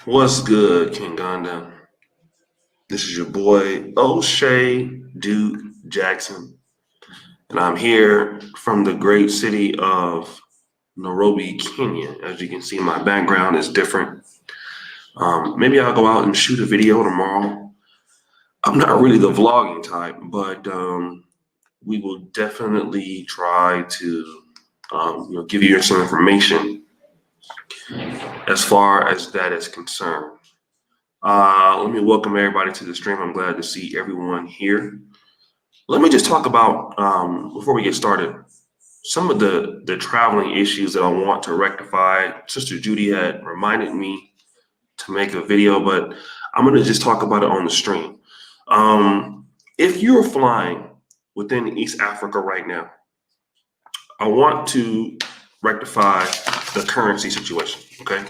What's good, Kinganda? This is your boy O'Shea Duke Jackson, and I'm here from the great city of Nairobi, Kenya. As you can see, my background is different. Maybe I'll go out and shoot a video tomorrow. I'm not really the vlogging type, but we will definitely try to give you some information as far as that is concerned. Let me welcome everybody to the stream. I'm glad to see everyone here. Let me just talk about, before we get started, some of the traveling issues that I want to rectify. Sister Judy had reminded me to make a video, but I'm going to just talk about it on the stream. If you're flying within East Africa right now, I want to rectify the currency situation, okay?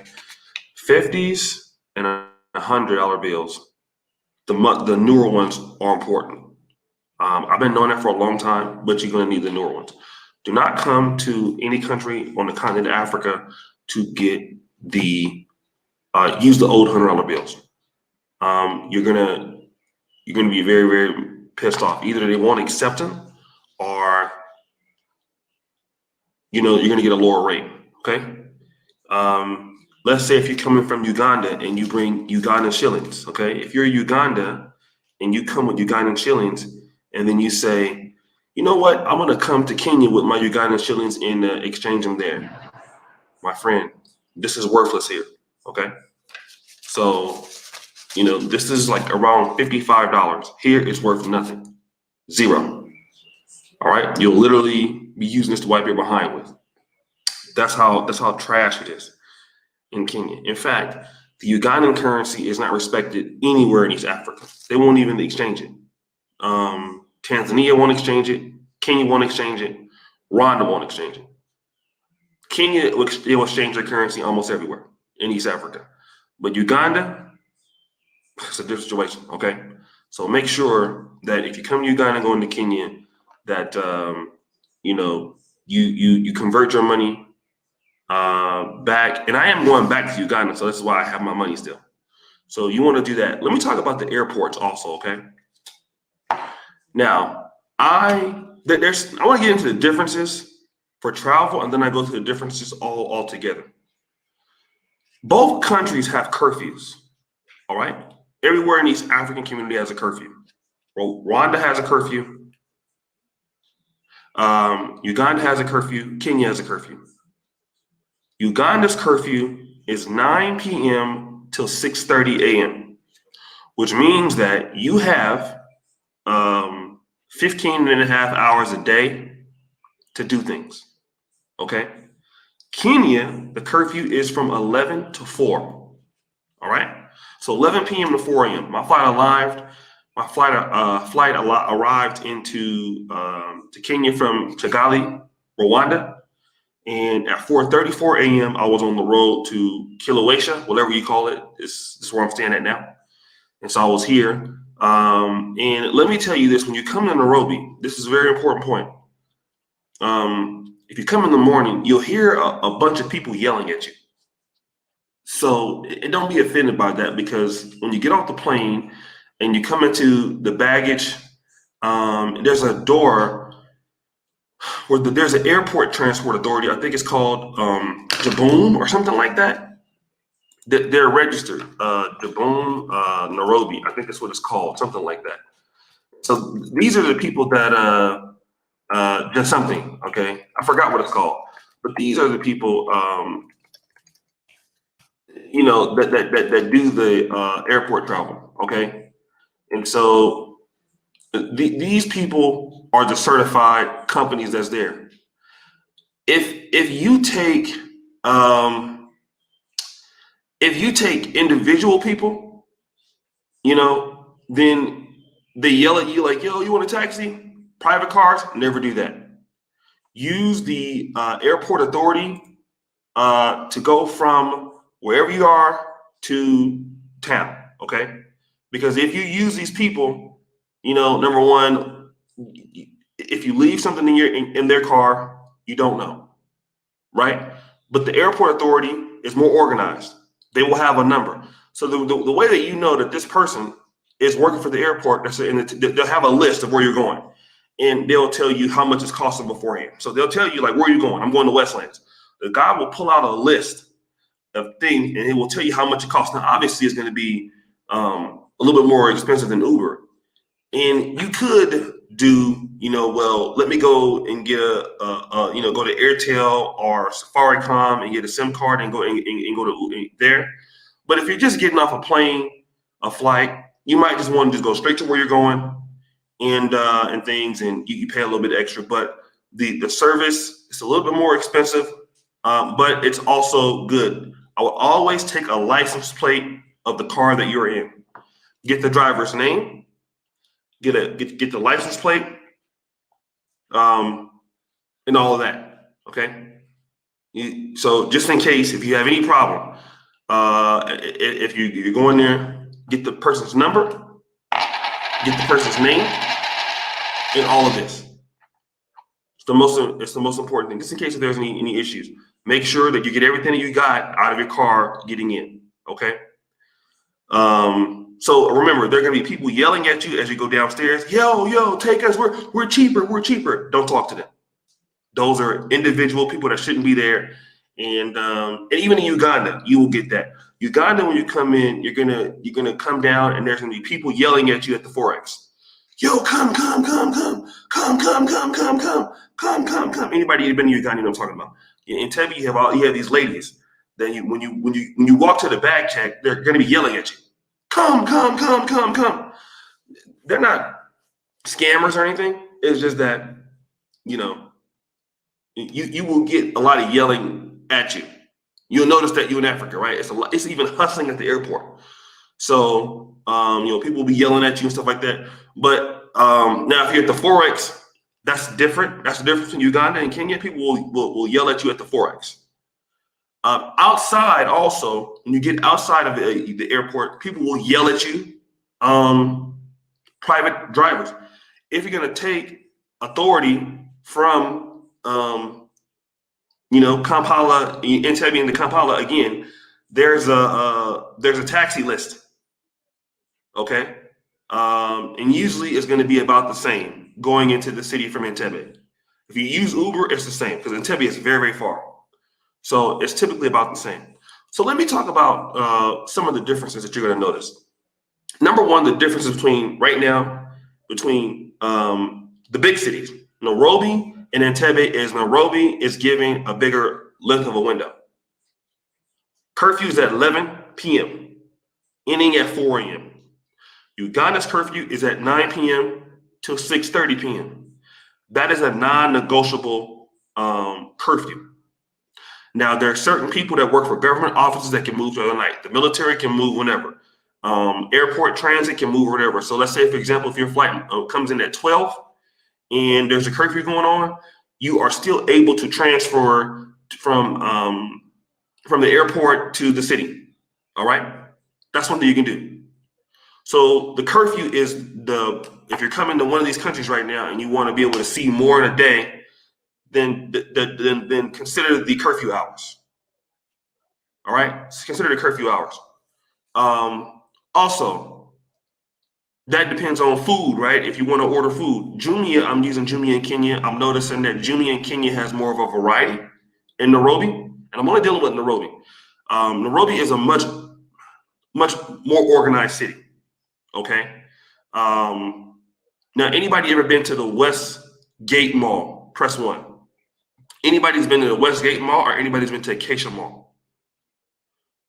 50s and $100 bills, the newer ones are important. I've been knowing that for a long time, but you're going to need the newer ones. Do not come to any country on the continent of Africa to get use the old $100 bills. You're gonna be very, very pissed off. Either they won't accept them, or you're gonna get a lower rate. Okay. Let's say if you're coming from Uganda and you bring Ugandan shillings. Okay, if you're Uganda and you come with Ugandan shillings, and then you say, you know what, I'm going to come to Kenya with my Ugandan shillings and exchange them there. My friend, this is worthless here, okay? So, this is like around $55. Here, it's worth nothing. Zero. All right? You'll literally be using this to wipe your behind with. That's how trash it is in Kenya. In fact, the Ugandan currency is not respected anywhere in East Africa. They won't even exchange it. Tanzania won't exchange it. Kenya won't exchange it. Rwanda won't exchange it. Kenya will exchange their currency almost everywhere in East Africa. But Uganda, it's a different situation, okay? So make sure that if you come to Uganda going to Kenya, that you convert your money back. And I am going back to Uganda, so this is why I have my money still. So you want to do that. Let me talk about the airports also, okay? Now, I want to get into the differences for travel, and then I go to the differences all together. Both countries have curfews, all right? Everywhere in the East African community has a curfew. Rwanda has a curfew. Uganda has a curfew. Kenya has a curfew. Uganda's curfew is 9 p.m. till 6:30 a.m., which means that you have 15 and a half hours a day to do things, okay? Kenya, the curfew is from 11 to 4, all right? So 11 p.m. to 4 a.m. My flight arrived into to Kenya from Kigali, Rwanda, and at 4:34 a.m. I was on the road to Kilauea, whatever you call it. This is where I'm staying at now. And so I was here. And let me tell you this, when you come to Nairobi, this is a very important point. If you come in the morning, you'll hear a bunch of people yelling at you. So don't be offended by that, because when you get off the plane and you come into the baggage, there's a door where there's an airport transport authority. I think it's called Jaboom or something like that. They're registered, Jaboom, Nairobi. I think that's what it's called, something like that. So these are the people that did something, okay? I forgot what it's called, but these are the people, that do the airport travel, okay? And so these people are the certified companies that's there. If you take individual people, then they yell at you like, yo, you want a taxi? Private cars, never do that. Use the airport authority to go from wherever you are to town, okay? Because if you use these people, number one, if you leave something in their car, you don't know, right? But the airport authority is more organized. They will have a number. So the way that you know that this person is working for the airport, they'll have a list of where you're going, and they'll tell you how much it's costing beforehand. So they'll tell you, like, where are you going? I'm going to Westlands. The guy will pull out a list of things, and it will tell you how much it costs. Now, obviously, it's going to be a little bit more expensive than Uber. And you could do, well, let me go and get go to Airtel or Safaricom and get a SIM card and go to there. But if you're just getting off a plane, a flight, you might just want to just go straight to where you're going and things, and you pay a little bit extra. But the service is a little bit more expensive, but it's also good. I will always take a license plate of the car that you're in. Get the driver's name, get the license plate, and all of that. Okay. So just in case, if you have any problem, if you're going there, get the person's number, get the person's name, and all of this. It's the most important thing. Just in case if there's any issues, make sure that you get everything that you got out of your car getting in. Okay. So remember, there are gonna be people yelling at you as you go downstairs. Yo, take us. We're cheaper. Don't talk to them. Those are individual people that shouldn't be there. And even in Uganda, you will get that. Uganda, when you come in, you're gonna come down, and there's gonna be people yelling at you at the Forex. Yo, come. Anybody who's been to Uganda, you know what I'm talking about. In Entebbe, you have these ladies that when you walk to the bag check, they're gonna be yelling at you. Come. They're not scammers or anything. It's just that, you will get a lot of yelling at you. You'll notice that you're in Africa, right? It's even hustling at the airport. So, people will be yelling at you and stuff like that. But now if you're at the Forex, that's different. That's the difference in Uganda and Kenya. People will yell at you at the Forex. Outside also, when you get outside of the airport, people will yell at you. Private drivers. If you're going to take authority from Kampala, Entebbe into Kampala again, there's a taxi list. Okay. And usually it's going to be about the same going into the city from Entebbe. If you use Uber, it's the same because Entebbe is very, very far. So it's typically about the same. So let me talk about some of the differences that you're going to notice. Number one, the difference between the big cities, Nairobi and Entebbe, is Nairobi is giving a bigger length of a window. Curfew is at 11 p.m., ending at 4 a.m. Uganda's curfew is at 9 p.m. till 6:30 p.m. That is a non-negotiable curfew. Now, there are certain people that work for government offices that can move through the night. The military can move whenever. Airport transit can move whenever. So let's say, for example, if your flight comes in at 12 and there's a curfew going on, you are still able to transfer from the airport to the city. All right? That's one thing you can do. So the curfew is if you're coming to one of these countries right now and you want to be able to see more in a day, then consider the curfew hours. All right? Consider the curfew hours. Also, that depends on food, right? If you want to order food. Jumia, I'm using Jumia in Kenya. I'm noticing that Jumia in Kenya has more of a variety in Nairobi. And I'm only dealing with Nairobi. Nairobi is a much more organized city. Okay. Now, anybody ever been to the Westgate Mall? Press 1. Anybody's been to the Westgate Mall or anybody's been to Acacia Mall?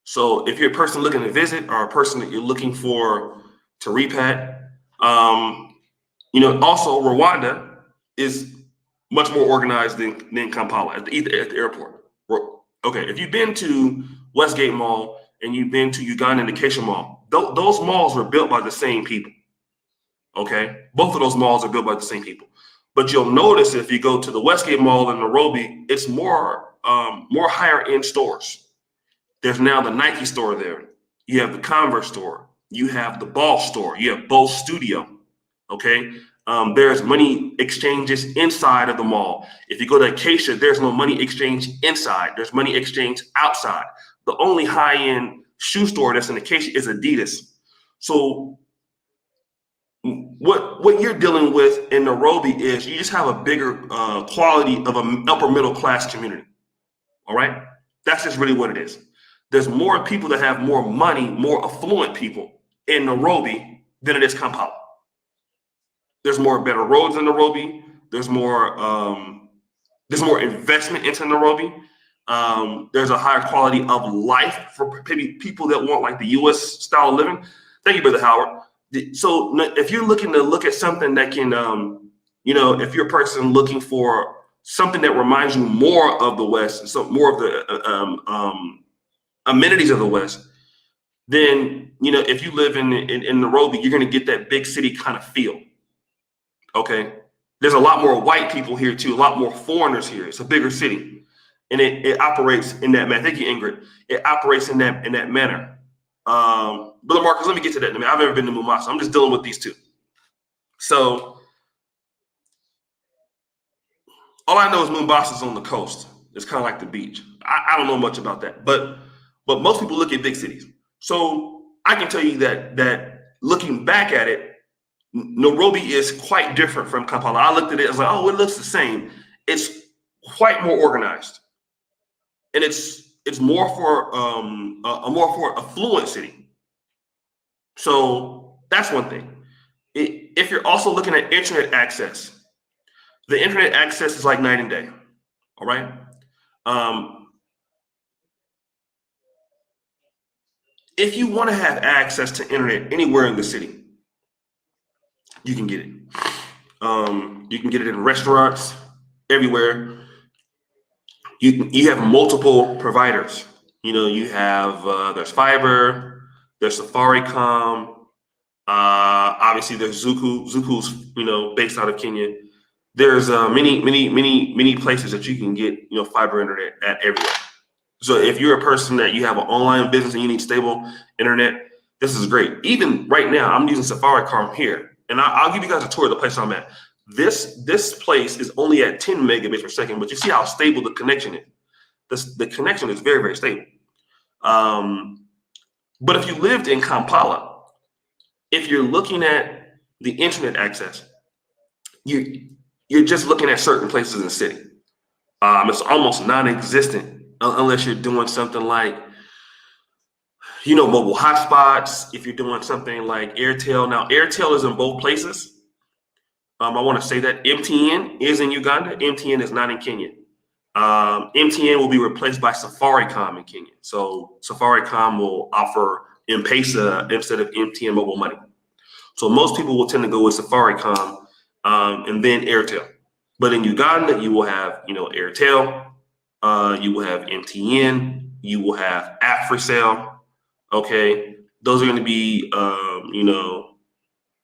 So if you're a person looking to visit or a person that you're looking to repat, also Rwanda is much more organized than Kampala at the airport. Okay, if you've been to Westgate Mall and you've been to Uganda and Acacia Mall, those malls were built by the same people. Okay, both of those malls are built by the same people. But you'll notice if you go to the Westgate Mall in Nairobi, it's more higher end stores. There's now the Nike store there. You have the Converse store. You have the Ball store. You have Bose Studio. Okay. There's money exchanges inside of the mall. If you go to Acacia, there's no money exchange inside. There's money exchange outside. The only high-end shoe store that's in Acacia is Adidas. So what you're dealing with in Nairobi is you just have a bigger quality of an upper middle class community. All right, that's just really what it is. There's more people that have more money, more affluent people in Nairobi than it is Kampala. There's more better roads in Nairobi. There's more investment into Nairobi. There's a higher quality of life for people that want like the U.S. style of living. Thank you, Brother Howard. So if you're looking to look at something that can, if you're a person looking for something that reminds you more of the West, so more of the amenities of the West, then if you live in Nairobi, you're going to get that big city kind of feel. Okay, there's a lot more white people here too, a lot more foreigners here. It's a bigger city, and it operates in that manner. Thank you, Ingrid. It operates in that manner. Brother Marcus, let me get to that in a minute. I've never been to Mombasa. I'm just dealing with these two. So all I know is Mombasa's on the coast. It's kind of like the beach. I don't know much about that, but most people look at big cities. So I can tell you that looking back at it, Nairobi is quite different from Kampala. I looked at it, I was like, oh, it looks the same. It's quite more organized, and it's more for a more for affluent city. So that's one thing. If you're also looking at internet access, the internet access is like night and day. All right. If you want to have access to internet anywhere in the city, you can get it. You can get it in restaurants, everywhere. You have multiple providers. You have there's fiber, there's Safaricom. Obviously, there's Zuku. Zuku's based out of Kenya. There's many places that you can get fiber internet at everywhere. So if you're a person that you have an online business and you need stable internet, this is great. Even right now, I'm using Safaricom here, and I'll give you guys a tour of the place I'm at. This place is only at 10 megabits per second, but you see how stable the connection is. The connection is very, very stable. But if you lived in Kampala, if you're looking at the internet access, you're just looking at certain places in the city. It's almost non-existent unless you're doing something like, mobile hotspots. If you're doing something like Airtel. Now, Airtel is in both places. I want to say that MTN is in Uganda. MTN is not in Kenya. MTN will be replaced by Safaricom in Kenya. So Safaricom will offer M-Pesa instead of MTN mobile money. So most people will tend to go with Safaricom and then Airtel. But in Uganda, you will have, Airtel, you will have MTN, you will have Africell. Okay, those are going to be,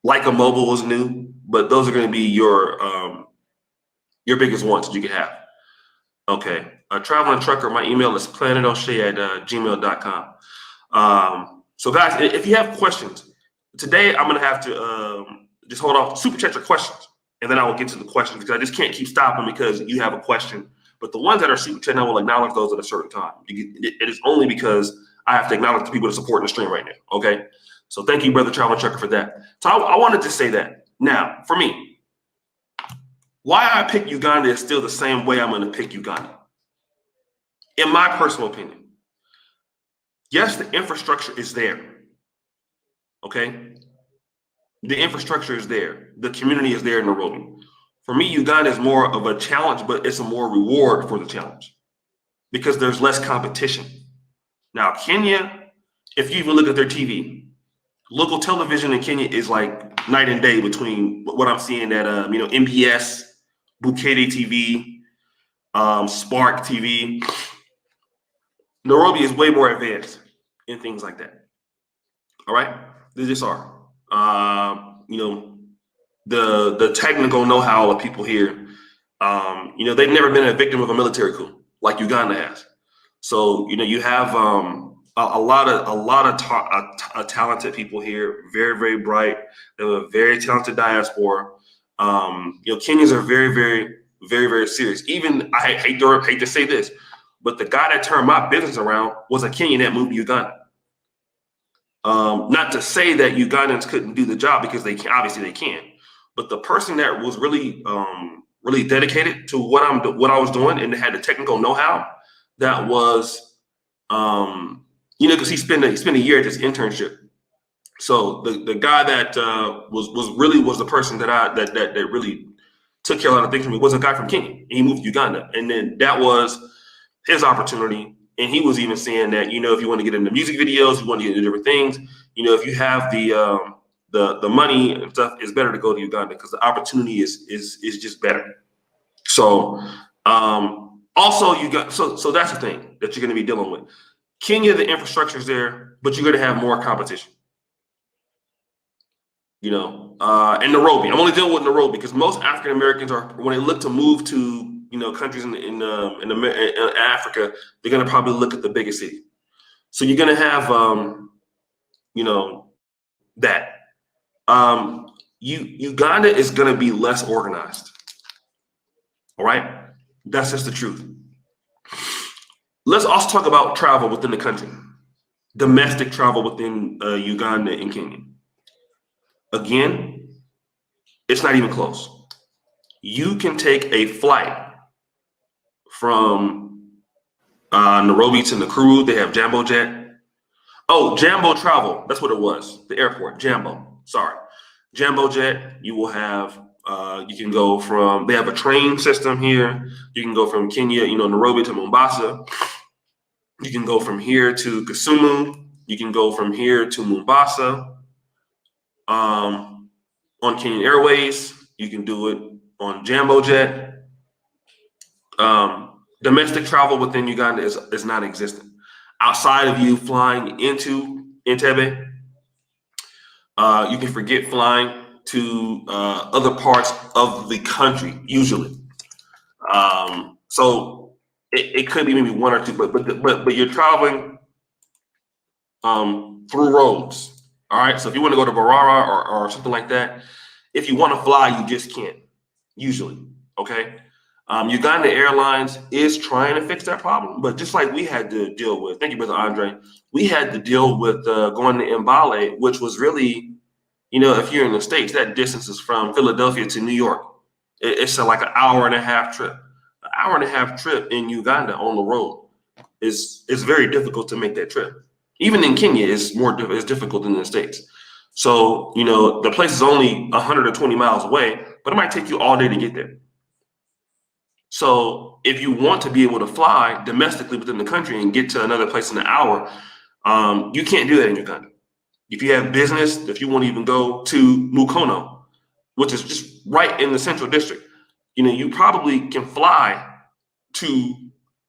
like a mobile is new, but those are going to be your biggest ones that you can have. Okay, a traveling trucker. My email is planetoshay@gmail.com. So guys, if you have questions today, I'm going to have to just hold off, super chat your questions, and then I will get to the questions because I just can't keep stopping because you have a question. But the ones that are super chat, I will acknowledge those at a certain time. It is only because I have to acknowledge the people that are supporting the stream right now. Okay. So thank you, Brother Traveling Trucker, for that. So I wanted to say that. Now, for me, why I pick Uganda is still the same way I'm going to pick Uganda. In my personal opinion, yes, the infrastructure is there. Okay. The infrastructure is there. The community is there in Nairobi. For me, Uganda is more of a challenge, but it's a more reward for the challenge because there's less competition. Now, Kenya, if you even look at their TV, local television in Kenya is like night and day between what I'm seeing at MBS, Bukete TV, Spark TV. Nairobi is way more advanced in things like that. All right, they just are. The technical know-how of people here. They've never been a victim of a military coup like Uganda has. So you have a lot of talented people here, very, very bright. They have a very talented diaspora. Kenyans are very, very, very, very serious. Even I hate to say this, but the guy that turned my business around was a Kenyan that moved to Uganda. Not to say that Ugandans couldn't do the job, because they can, obviously they can. But the person that was really really dedicated to what I was doing and had the technical know-how, that was because he spent a year at this internship. So the guy that was the person that really took care of a lot of things for me was a guy from Kenya. And he moved to Uganda, and then that was his opportunity. And he was even saying that, if you want to get into music videos, you want to get into different things, if you have the money and stuff, it's better to go to Uganda because the opportunity is just better. So also you got so that's the thing that you're going to be dealing with. Kenya, the infrastructure is there, but you're going to have more competition. And Nairobi. I'm only dealing with Nairobi because most African Americans are, when they look to move to countries in Africa, they're going to probably look at the biggest city. So you're going to have that. Uganda is going to be less organized. All right, that's just the truth. Let's also talk about travel within the country, domestic travel within Uganda and Kenya. Again, it's not even close. You can take a flight from Nairobi to Nakuru. They have Jambo Jet. Oh, Jambo Travel. That's what it was. The airport, Jambo. Sorry. Jambo Jet. You will have, you can go from, they have a train system here. You can go from Kenya, Nairobi to Mombasa. You can go from here to Kisumu. You can go from here to Mombasa. On Kenyan Airways, you can do it on Jambo Jet. Domestic travel within Uganda is non-existent. Outside of you flying into Entebbe, you can forget flying to other parts of the country usually. So it could be maybe one or two, but you're traveling through roads. All right. So if you want to go to Barara or something like that, if you want to fly, you just can't usually. Okay. Uganda Airlines is trying to fix that problem, but just like we had to deal with, thank you, Brother Andre, we had to deal with going to Mbale, which was really, if you're in the States, that distance is from Philadelphia to New York. It's like an hour and a half trip. An hour and a half trip in Uganda on the road is very difficult to make that trip. Even in Kenya, it's difficult than in the States. So, the place is only 120 miles away, but it might take you all day to get there. So if you want to be able to fly domestically within the country and get to another place in an hour, you can't do that in Uganda. If you have business, if you want to even go to Mukono, which is just right in the central district, you probably can fly to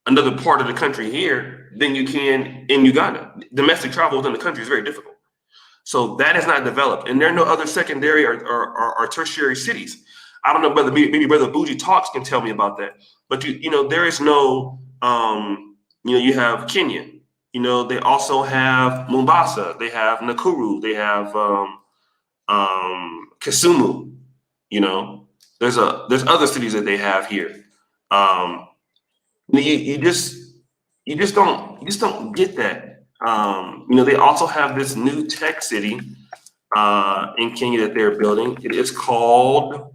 another part of the country here than you can in Uganda. Domestic travel within the country is very difficult. So that is not developed. And there are no other secondary or tertiary cities. I don't know, maybe Brother Bougie Talks can tell me about that. But there is no, you have Kenya. They also have Mombasa. They have Nakuru. They have Kisumu. There's other cities that they have here. You just don't get that. They also have this new tech city in Kenya that they're building. It is called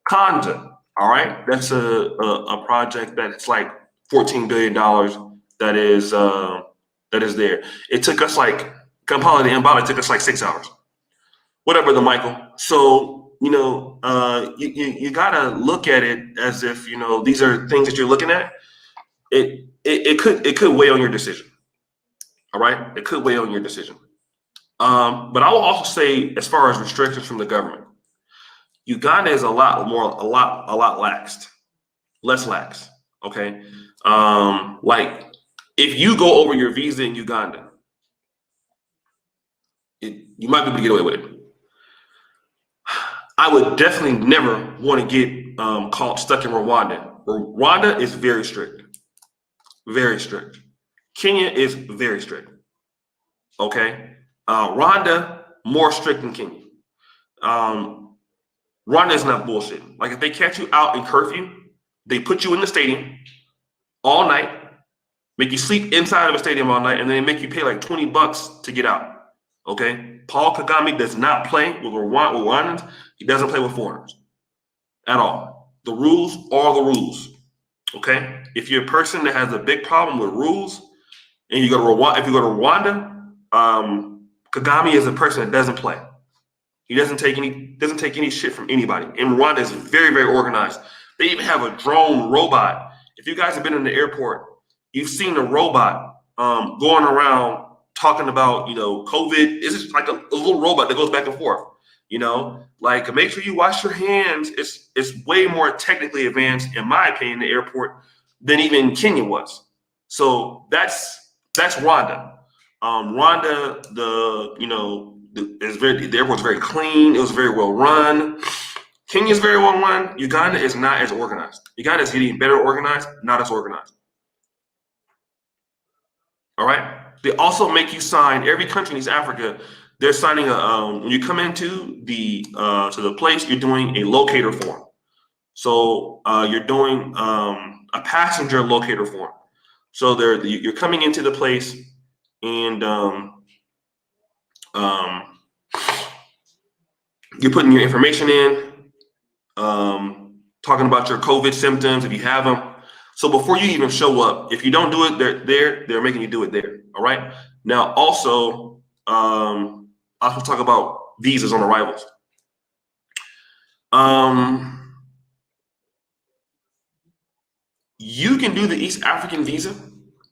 Kanja. All right, that's a project that's like $14 billion. That is there. It took us like Kampala to Mbale took us like 6 hours. Whatever, the Michael. So you gotta look at it as if these are things that you're looking at. It could weigh on your decision. All right, it could weigh on your decision. But I will also say, as far as restrictions from the government, Uganda is a lot less lax. Okay, like if you go over your visa in Uganda, you might be able to get away with it. I would definitely never want to get caught stuck in Rwanda. Rwanda is very strict. Very strict. Kenya is very strict. Okay. Rwanda, more strict than Kenya. Rwanda is not bullshit. Like if they catch you out in curfew, they put you in the stadium all night, make you sleep inside of a stadium all night, and then they make you pay like $20 to get out. Okay, Paul Kagame does not play with Rwandans. He doesn't play with foreigners at all. The rules are the rules. Okay, if you're a person that has a big problem with rules, and you go to Rwanda, if you go to Rwanda, Kagame is a person that doesn't play. He doesn't take any shit from anybody. And Rwanda is very, very organized. They even have a drone robot. If you guys have been in the airport, you've seen a robot going around talking about, COVID. It's just like a little robot that goes back and forth. Like make sure you wash your hands. It's way more technically advanced, in my opinion, the airport than even Kenya was. So that's Rwanda. Rwanda, the airport's very clean. It was very well run. Kenya is very well run. Uganda is not as organized. Uganda is getting better organized, not as organized. All right. They also make you sign. Every country in East Africa, they're signing a. When you come into the place, you're doing a locator form. So you're doing a passenger locator form. So you're coming into the place, and you're putting your information in, talking about your COVID symptoms if you have them. So before you even show up, if you don't do it, they're making you do it there. All right. Now, also, I will talk about visas on arrivals. You can do the East African visa,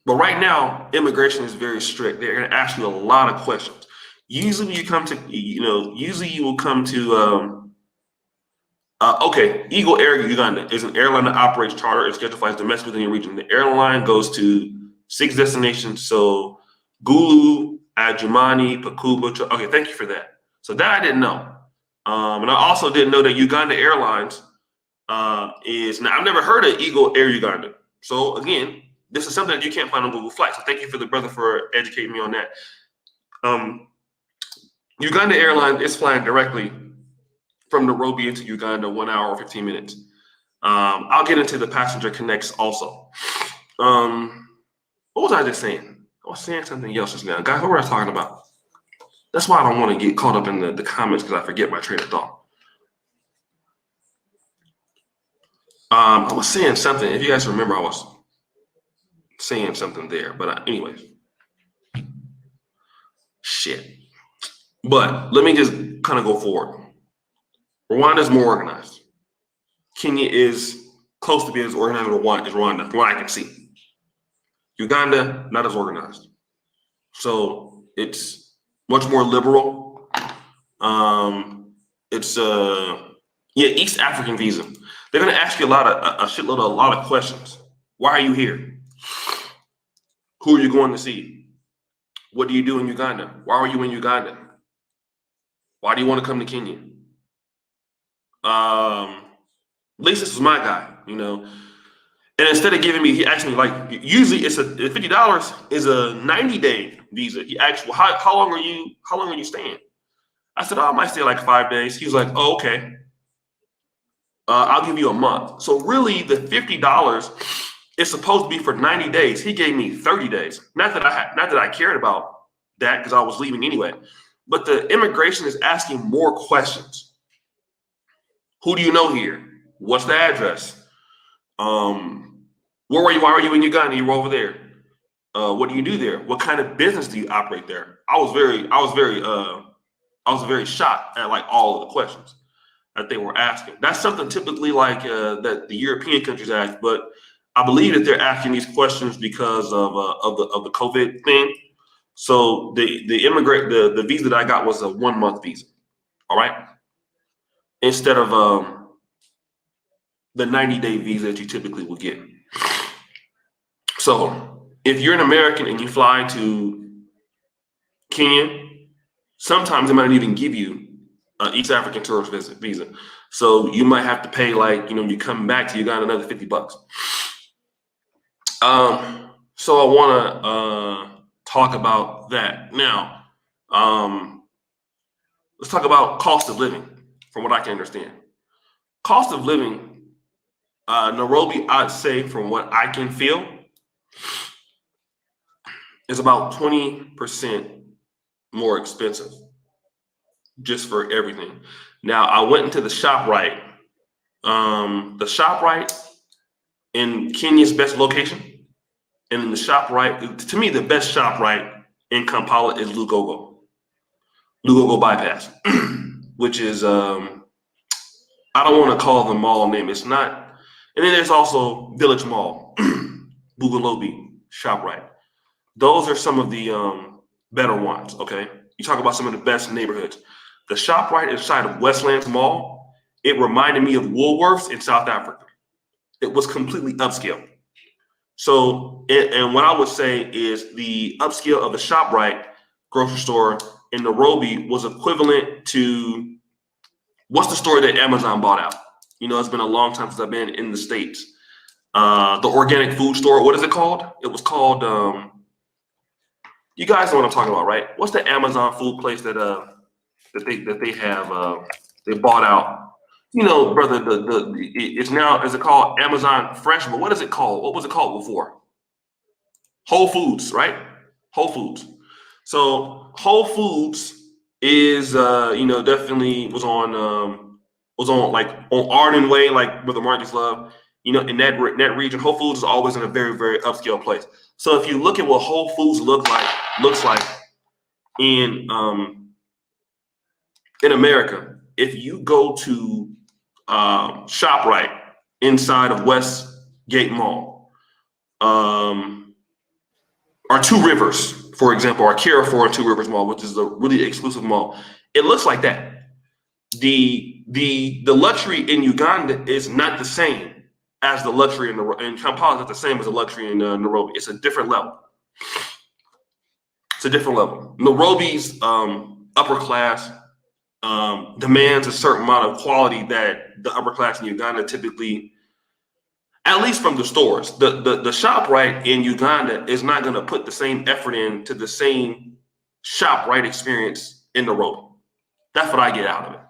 but right now, immigration is very strict. They're going to ask you a lot of questions. Usually, when you come to, usually you will come to. Okay, Eagle Air Uganda is an airline that operates charter and scheduled flights domestic within the region. The airline goes to 6 destinations. So Gulu, Adjumani, Pakuba. Okay, thank you for that. So that I didn't know. And I also didn't know that Uganda Airlines is, now I've never heard of Eagle Air Uganda. So again, this is something that you can't find on Google Flights. So thank you for the brother for educating me on that. Uganda Airlines is flying directly from Nairobi into Uganda, 1 hour or 15 minutes. I'll get into the passenger connects also. What was I just saying? I was saying something else just now. Guys, what were I talking about? That's why I don't want to get caught up in the comments, because I forget my train of thought. I was saying something. If you guys remember, I was saying something there. But anyways. Shit. But let me just kind of go forward. Rwanda is more organized. Kenya is close to being as organized as Rwanda, from what I can see. Uganda, not as organized. So it's much more liberal. It's East African visa. They're gonna ask you a lot of questions. Why are you here? Who are you going to see? What do you do in Uganda? Why are you in Uganda? Why do you want to come to Kenya? At least this is my guy, And instead of giving me, he asked me, like, usually it's $50 is a 90-day visa. He asked, well, how long are you staying? I said, I might stay like 5 days. He was like, oh, okay. I'll give you a month. So really, the $50 is supposed to be for 90 days. He gave me 30 days. Not that I cared about that, because I was leaving anyway. But the immigration is asking more questions. Who do you know here? What's the address? Where were you? Why are you in Uganda? You were over there. What do you do there? What kind of business do you operate there? I was very shocked at like all of the questions that they were asking. That's something typically like that the European countries ask, but I believe that they're asking these questions because of the COVID thing. So the visa that I got was a 1 month visa. All right, instead of the 90-day visa that you typically would get. So if you're an American and you fly to Kenya, sometimes they might even give you an East African tourist visa. So you might have to pay, like, you come back to Uganda, another $50. So I want to talk about that. Now, let's talk about cost of living, from what I can understand. Cost of living, Nairobi, I'd say, from what I can feel, is about 20% more expensive just for everything. Now I went into the ShopRite. The ShopRite in Kenya's best location, and in the ShopRite, to me, the best ShopRite in Kampala is Lugogo Bypass, which is I don't want to call the mall name. It's not. And then there's also Village Mall, Bugalobi, ShopRite. Those are some of the better ones. Okay, you talk about some of the best neighborhoods. The ShopRite inside of Westlands Mall, it reminded me of Woolworths in South Africa. It was completely upscale. So, and what I would say is the upscale of the ShopRite grocery store in Nairobi was equivalent to what's the store that Amazon bought out? You know, it's been a long time since I've been in the States. The organic food store, what is it called? It was called, you guys know what I'm talking about, right? What's the Amazon food place that they have, they bought out? You know, brother, it's now, is it called Amazon Fresh? But what is it called? What was it called before? Whole Foods, right? Whole Foods. So Whole Foods is, definitely was on like on Arden Way, like where the markets love. You know, in that region, Whole Foods is always in a very, very upscale place. So if you look at what Whole Foods looks like in America, if you go to ShopRite inside of Westgate Mall, or Two Rivers, for example, or Carrefour and Two Rivers Mall, which is a really exclusive mall, it looks like that. The luxury in Uganda is not the same as the luxury in Kampala. Is not the same as the luxury in Nairobi. It's a different level. It's a different level. Nairobi's upper class demands a certain amount of quality that the upper class in Uganda typically, at least from the stores, the ShopRite in Uganda is not going to put the same effort into the same ShopRite experience in Nairobi. That's what I get out of it.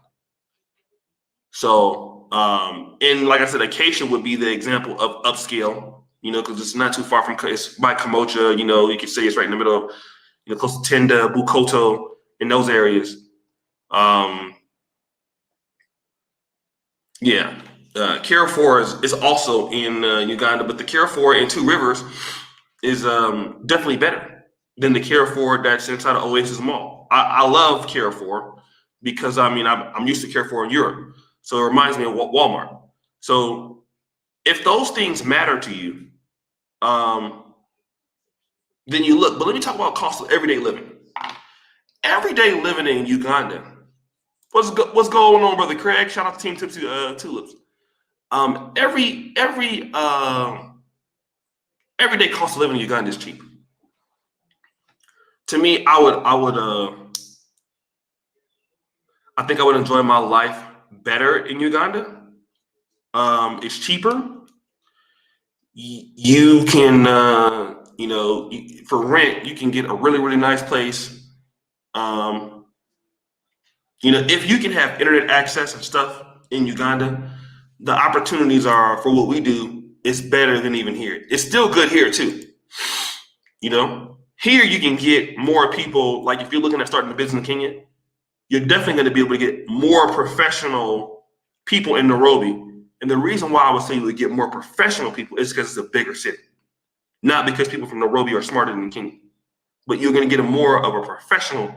So, and like I said, Acacia would be the example of upscale, you know, because it's not too far from, it's by Kamocha, you know, you could say it's right in the middle of, you know, close to Tenda, Bukoto, in those areas. Yeah. Carrefour is also in Uganda, but the Carrefour in Two Rivers is definitely better than the Carrefour that's inside of Oasis Mall. I love Carrefour because, I mean, I'm used to Carrefour in Europe. So it reminds me of Walmart. So if those things matter to you, then you look. But let me talk about cost of everyday living. Everyday living in Uganda. What's going on, brother Craig? Shout out to Team Tipsy Tulips. Everyday cost of living in Uganda is cheap. To me, I think I would enjoy my life better in Uganda. It's cheaper. You can, for rent, you can get a really, really nice place. If you can have internet access and stuff in Uganda, the opportunities are for what we do is better than even here. It's still good here too. You know, here you can get more people. Like if you're looking at starting a business in Kenya, you're definitely going to be able to get more professional people in Nairobi. And the reason why I would say you would get more professional people is because it's a bigger city, not because people from Nairobi are smarter than Kenya, but you're going to get more of a professional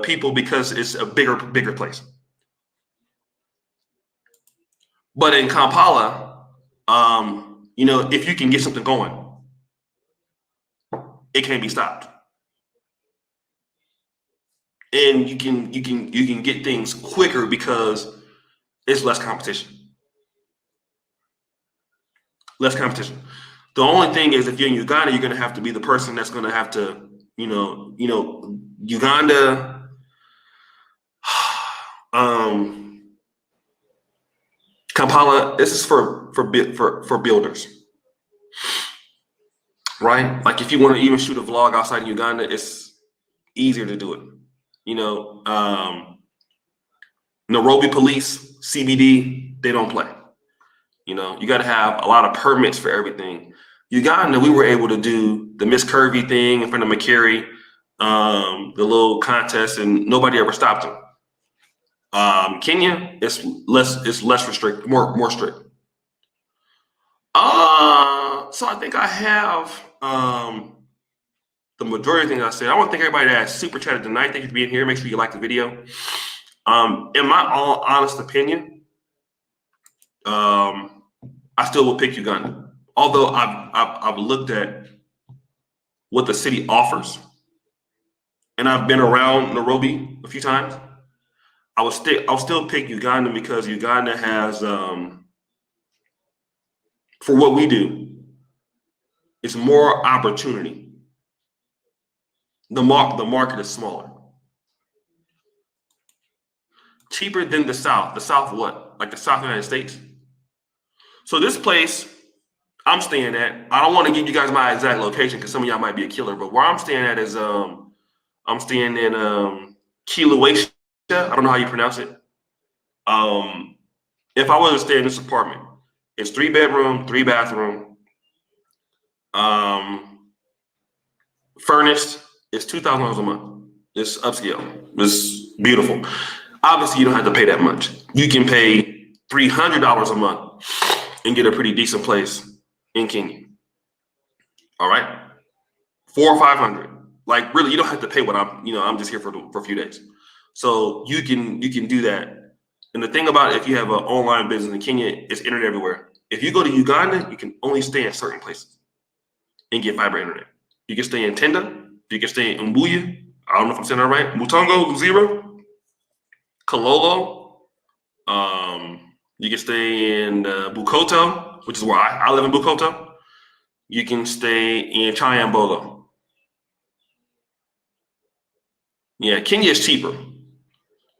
people because it's a bigger place. But in Kampala, if you can get something going, it can't be stopped, and you can get things quicker because it's less competition. Less competition. The only thing is, if you're in Uganda, you're going to have to be the person that's going to have to, Uganda. Kampala. This is for builders, right? Like if you want to even shoot a vlog outside of Uganda, it's easier to do it. Nairobi police, CBD, they don't play. You got to have a lot of permits for everything. Uganda, we were able to do the Miss Curvy thing in front of McCary the little contest, and nobody ever stopped him. Kenya, it's less restrict, more strict. So I think I have the majority of things I said. I want to thank everybody that super chatted tonight. Thank you for being here. Make sure you like the video. In my all honest opinion, I still will pick Uganda. Although I've looked at what the city offers, and I've been around Nairobi a few times. I'll still pick Uganda because Uganda has, for what we do, it's more opportunity. The market is smaller. Cheaper than the South. The South what? Like the South United States? So this place I'm staying at, I don't want to give you guys my exact location because some of y'all might be a killer, but where I'm staying at is I'm staying in Kilauea. I don't know how you pronounce it. If I was to stay in this apartment, it's 3-bedroom, 3-bathroom, furnished. It's $2,000 a month. It's upscale. It's beautiful. Obviously, you don't have to pay that much. You can pay $300 a month and get a pretty decent place in Kenya. All right, 400 or 500. Like really, you don't have to pay what I'm just here for a few days. So you can do that. And the thing about it, if you have an online business in Kenya, it's internet everywhere. If you go to Uganda, you can only stay in certain places and get fiber internet. You can stay in Tenda. You can stay in Mbuya. I don't know if I'm saying that right. Mutongo, Zero. Kololo. You can stay in Bukoto, which is where I live in Bukoto. You can stay in Chayambolo. Yeah, Kenya is cheaper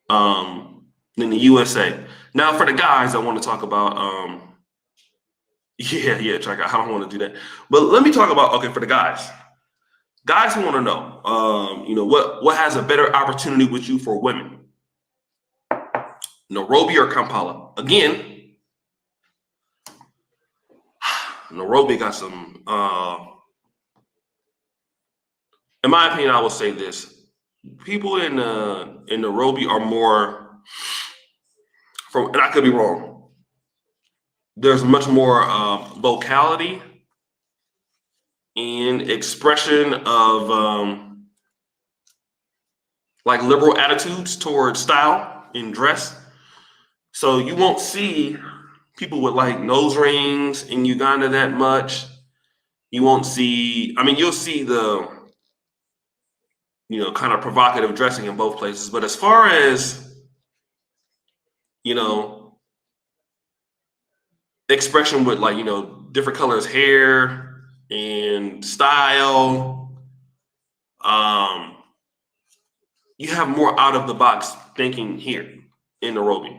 than the USA. Now, for the guys, I want to talk about. Track. I don't want to do that, but let me talk about for the guys. Guys who want to know, what has a better opportunity with you for women, Nairobi or Kampala? Again, Nairobi got some. In my opinion, I will say this: people in Nairobi are more. And I could be wrong. There's much more vocality and expression of like liberal attitudes towards style and dress. So you won't see people with like nose rings in Uganda that much. You won't see, you'll see the, kind of provocative dressing in both places. But as far as, expression with like, different colors hair and style, you have more out of the box thinking here in Nairobi.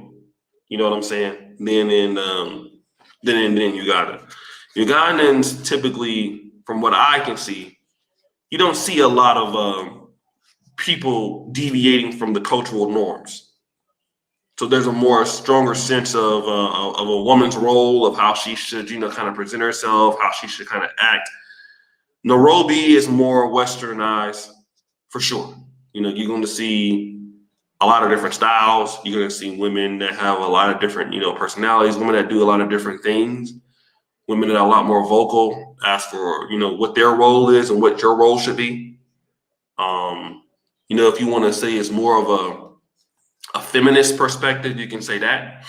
You know what I'm saying? Than in Uganda. Ugandans typically, from what I can see, you don't see a lot of people deviating from the cultural norms. So there's a more stronger sense of a woman's role, of how she should, kind of present herself, how she should kind of act. Nairobi is more westernized, for sure. You're going to see a lot of different styles. You're going to see women that have a lot of different, personalities, women that do a lot of different things, women that are a lot more vocal, ask for, what their role is and what your role should be. If you want to say it's more of a feminist perspective, you can say that.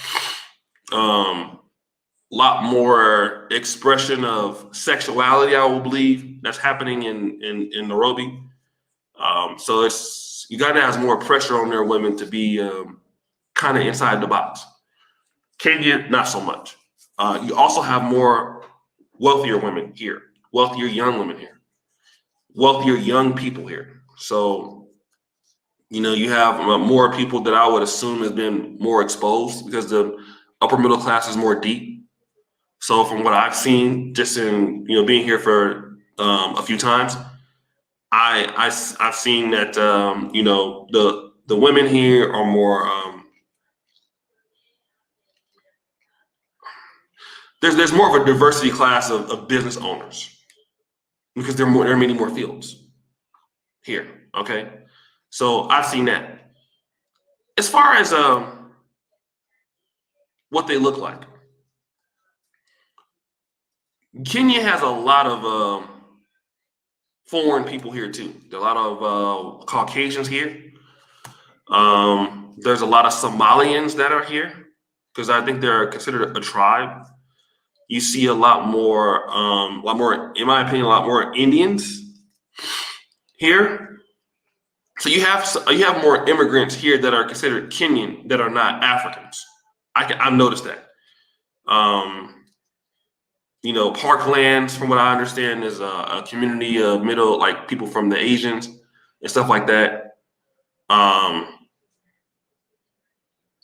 Lot more expression of sexuality, I will believe, that's happening in Nairobi. So Uganda has more pressure on their women to be kind of inside the box. Kenya, not so much. You also have more wealthier women here, wealthier young women here, wealthier young people here. So, you have more people that I would assume has been more exposed because the upper middle class is more deep. So from what I've seen, just in, being here for a few times, I've seen that, the women here are more, there's more of a diversity class of business owners because there are many more fields here. Okay, so I've seen that. As far as what they look like, Kenya has a lot of foreign people here too. There are a lot of Caucasians here. There's a lot of Somalians that are here because I think they're considered a tribe. You see a lot more, in my opinion, a lot more Indians here. So you have more immigrants here that are considered Kenyan that are not Africans. I've noticed that. You know, Parklands, from what I understand, is a community of middle, like people from the Asians and stuff like that. Um,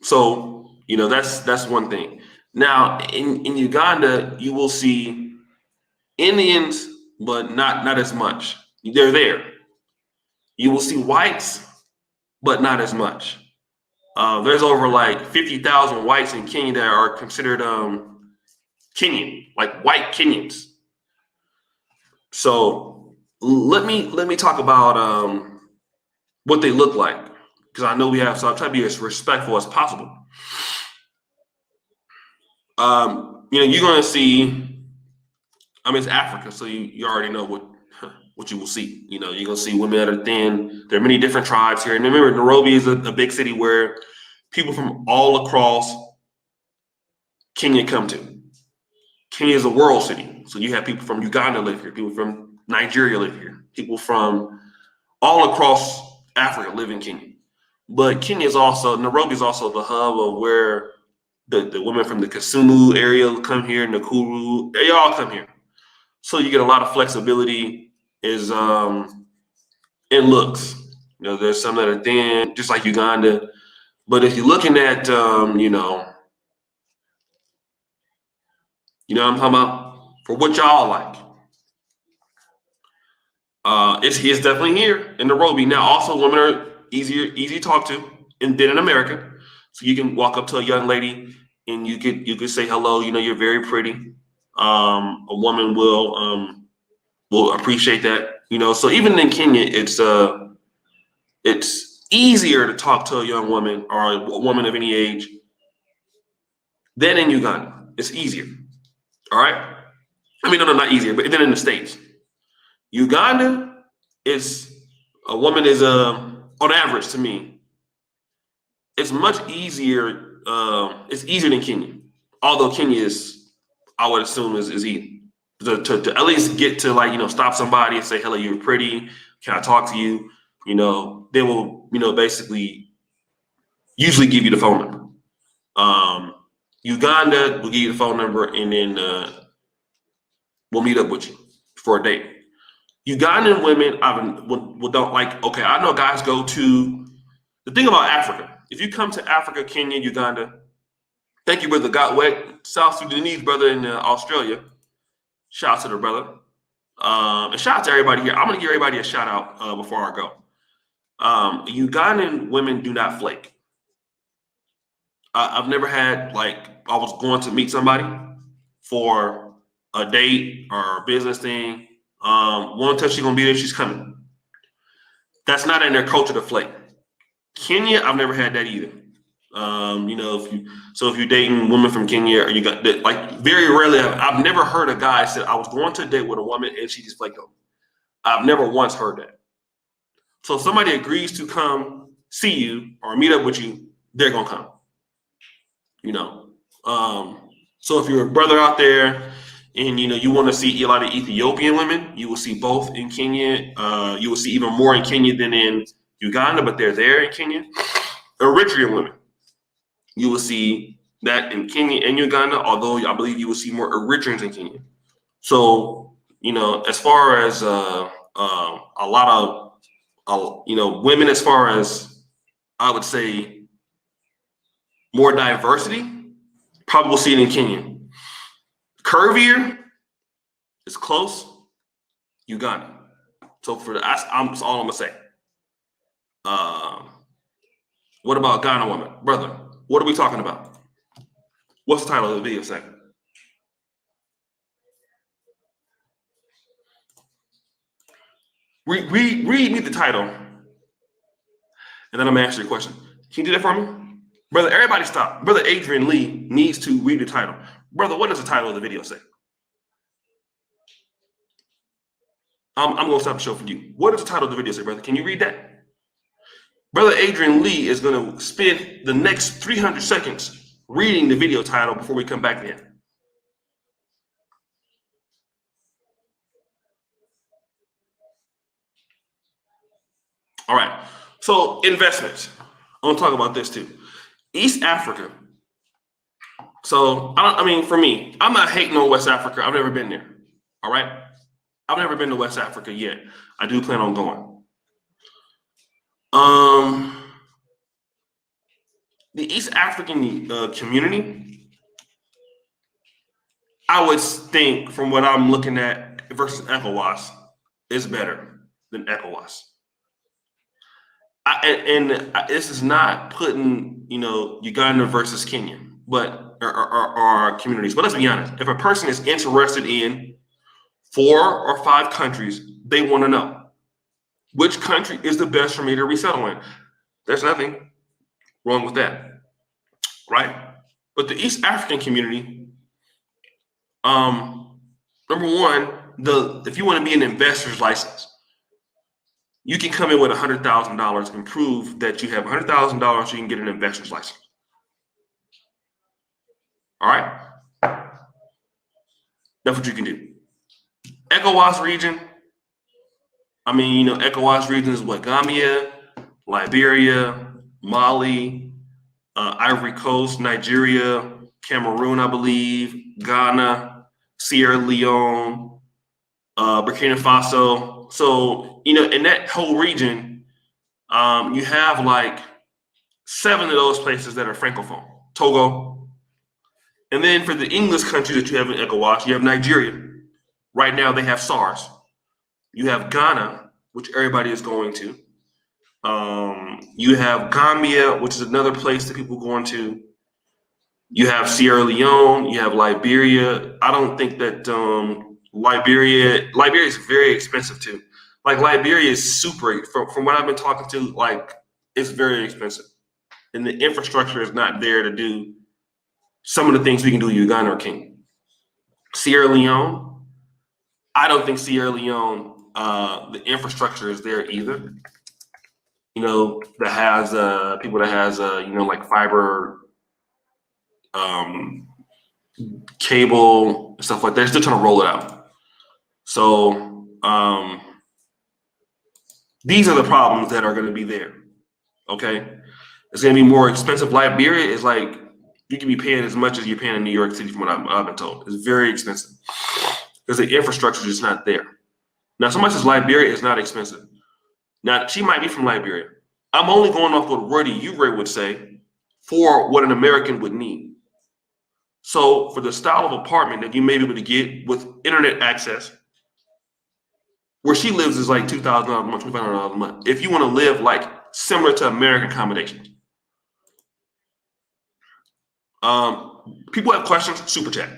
so you know, that's one thing. Now in Uganda, you will see Indians, but not as much. They're there. You will see whites, but not as much. There's over like 50,000 whites in Kenya that are considered Kenyan, like white Kenyans. So let me talk about what they look like because I know we have. So I'm trying to be as respectful as possible. You know, you're gonna see. I mean, it's Africa, so you already know what you will see. You know, you're gonna see women that are thin. There are many different tribes here, and remember, Nairobi is a big city where people from all across Kenya come to. Kenya is a world city, so you have people from Uganda live here, people from Nigeria live here, people from all across Africa live in Kenya. But Nairobi is also the hub of where the women from the Kisumu area come here, Nakuru, they all come here. So you get a lot of flexibility is in looks. You know, there's some that are thin, just like Uganda. But if you're looking at you know what I'm talking about, for what y'all like. It's definitely here in Nairobi. Now, also women are easy to talk to than in America. So you can walk up to a young lady and you could say hello. You know, you're very pretty. A woman will appreciate that. You know, so even in Kenya, it's easier to talk to a young woman or a woman of any age than in Uganda. It's easier. All right. I mean, no, not easier, but then in the States, Uganda is a woman is on average to me, it's much easier. It's easier than Kenya, although Kenya is, I would assume, is easy to at least get to, like, you know, stop somebody and say hello, you're pretty. Can I talk to you? You know, they will, you know, basically usually give you the phone number. Uganda will give you the phone number and then we'll meet up with you for a date. Ugandan women, don't like. Okay, I know guys go to the thing about Africa. If you come to Africa, Kenya, Uganda, thank you, brother. Got wet. South Sudanese brother in Australia. Shout out to the brother. And shout out to everybody here. I'm gonna give everybody a shout out before I go. Ugandan women do not flake. I've never had, like, I was going to meet somebody for a date or a business thing. One time she's gonna be there, she's coming. That's not in their culture to flake. Kenya, I've never had that either. You know, if you're dating women from Kenya, or you got that, like, very rarely, I've never heard a guy say I was going to a date with a woman and she just flaked on me. I've never once heard that. So if somebody agrees to come see you or meet up with you, they're gonna come. You know, so if you're a brother out there and you know you want to see a lot of Ethiopian women, you will see both in Kenya. You will see even more in Kenya than in Uganda, but they're there in Kenya. Eritrean women, you will see that in Kenya and Uganda, although I believe you will see more Eritreans in Kenya. So, you know, as far as a lot of you know, women, as far as, I would say, more diversity, probably we'll see it in Kenya. Curvier is close, Uganda. So that's all I'm gonna say. What about Ghana woman, brother? What are we talking about? What's the title of the video say? Read me the title and then I'm gonna answer your question. Can you do that for me? Brother, everybody stop. Brother Adrian Lee needs to read the title. Brother, what does the title of the video say? I'm gonna stop the show for you. What does the title of the video say, brother? Can you read that? Brother Adrian Lee is gonna spend the next 300 seconds reading the video title before we come back in. All right. So investments. I want to talk about this too. East Africa. So I mean, for me, I'm not hating on West Africa. I've never been there. All right. I've never been to West Africa yet. I do plan on going. The East African community, I would think, from what I'm looking at versus ECOWAS, is better than ECOWAS. And this is not putting, Uganda versus Kenya, but our communities. But let's be honest: if a person is interested in 4 or 5 countries, they want to know which country is the best for me to resettle in. There's nothing wrong with that, right? But the East African community, number one, if you want to be an investor's license, you can come in with $100,000 and prove that you have $100,000. You can get an investor's license. All right, that's what you can do. ECOWAS region. I mean, ECOWAS region is what? Gambia, Liberia, Mali, Ivory Coast, Nigeria, Cameroon, I believe, Ghana, Sierra Leone, Burkina Faso. So, in that whole region, you have like 7 of those places that are Francophone. Togo. And then for the English countries that you have in ECOWAS, you have Nigeria. Right now they have SARS. You have Ghana, which everybody is going to. You have Gambia, which is another place that people are going to. You have Sierra Leone. You have Liberia. I don't think that Liberia is very expensive too. Like Liberia is super, from what I've been talking to, like it's very expensive. And the infrastructure is not there to do some of the things we can do in Uganda or Kenya. Sierra Leone, I don't think Sierra Leone, the infrastructure is there either. That has people that has like fiber, cable, stuff like that. They're still trying to roll it out. So these are the problems that are going to be there. Okay, it's going to be more expensive. Liberia is like you can be paying as much as you're paying in New York City, from what I've been told. It's very expensive because the infrastructure is just not there. Now, somebody says Liberia is not expensive. Now, she might be from Liberia. I'm only going off what Roddy Uray would say for what an American would need. So for the style of apartment that you may be able to get with internet access, where she lives is like $2,000 a month, $2,500 a month. If you want to live like similar to American accommodations. People have questions, super chat.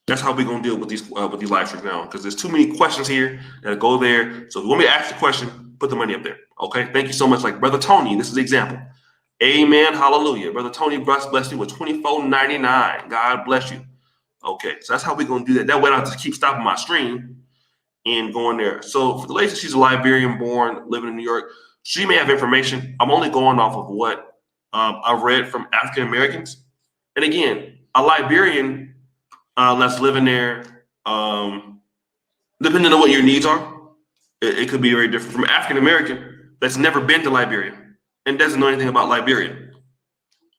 That's how we're gonna deal with these live streams now, because there's too many questions here that go there. So if you want me to ask the question, put the money up there. Okay, thank you so much. Like Brother Tony, this is the example. Amen, hallelujah. Brother Tony, bless you with $24.99. God bless you. Okay, so that's how we're gonna do that. That way I don't have to keep stopping my stream and going there. So for the lady, she's a Liberian born, living in New York. She may have information. I'm only going off of what I've read from African Americans. And again, a Liberian that's living there, depending on what your needs are, it could be very different from African American that's never been to Liberia and doesn't know anything about Liberia.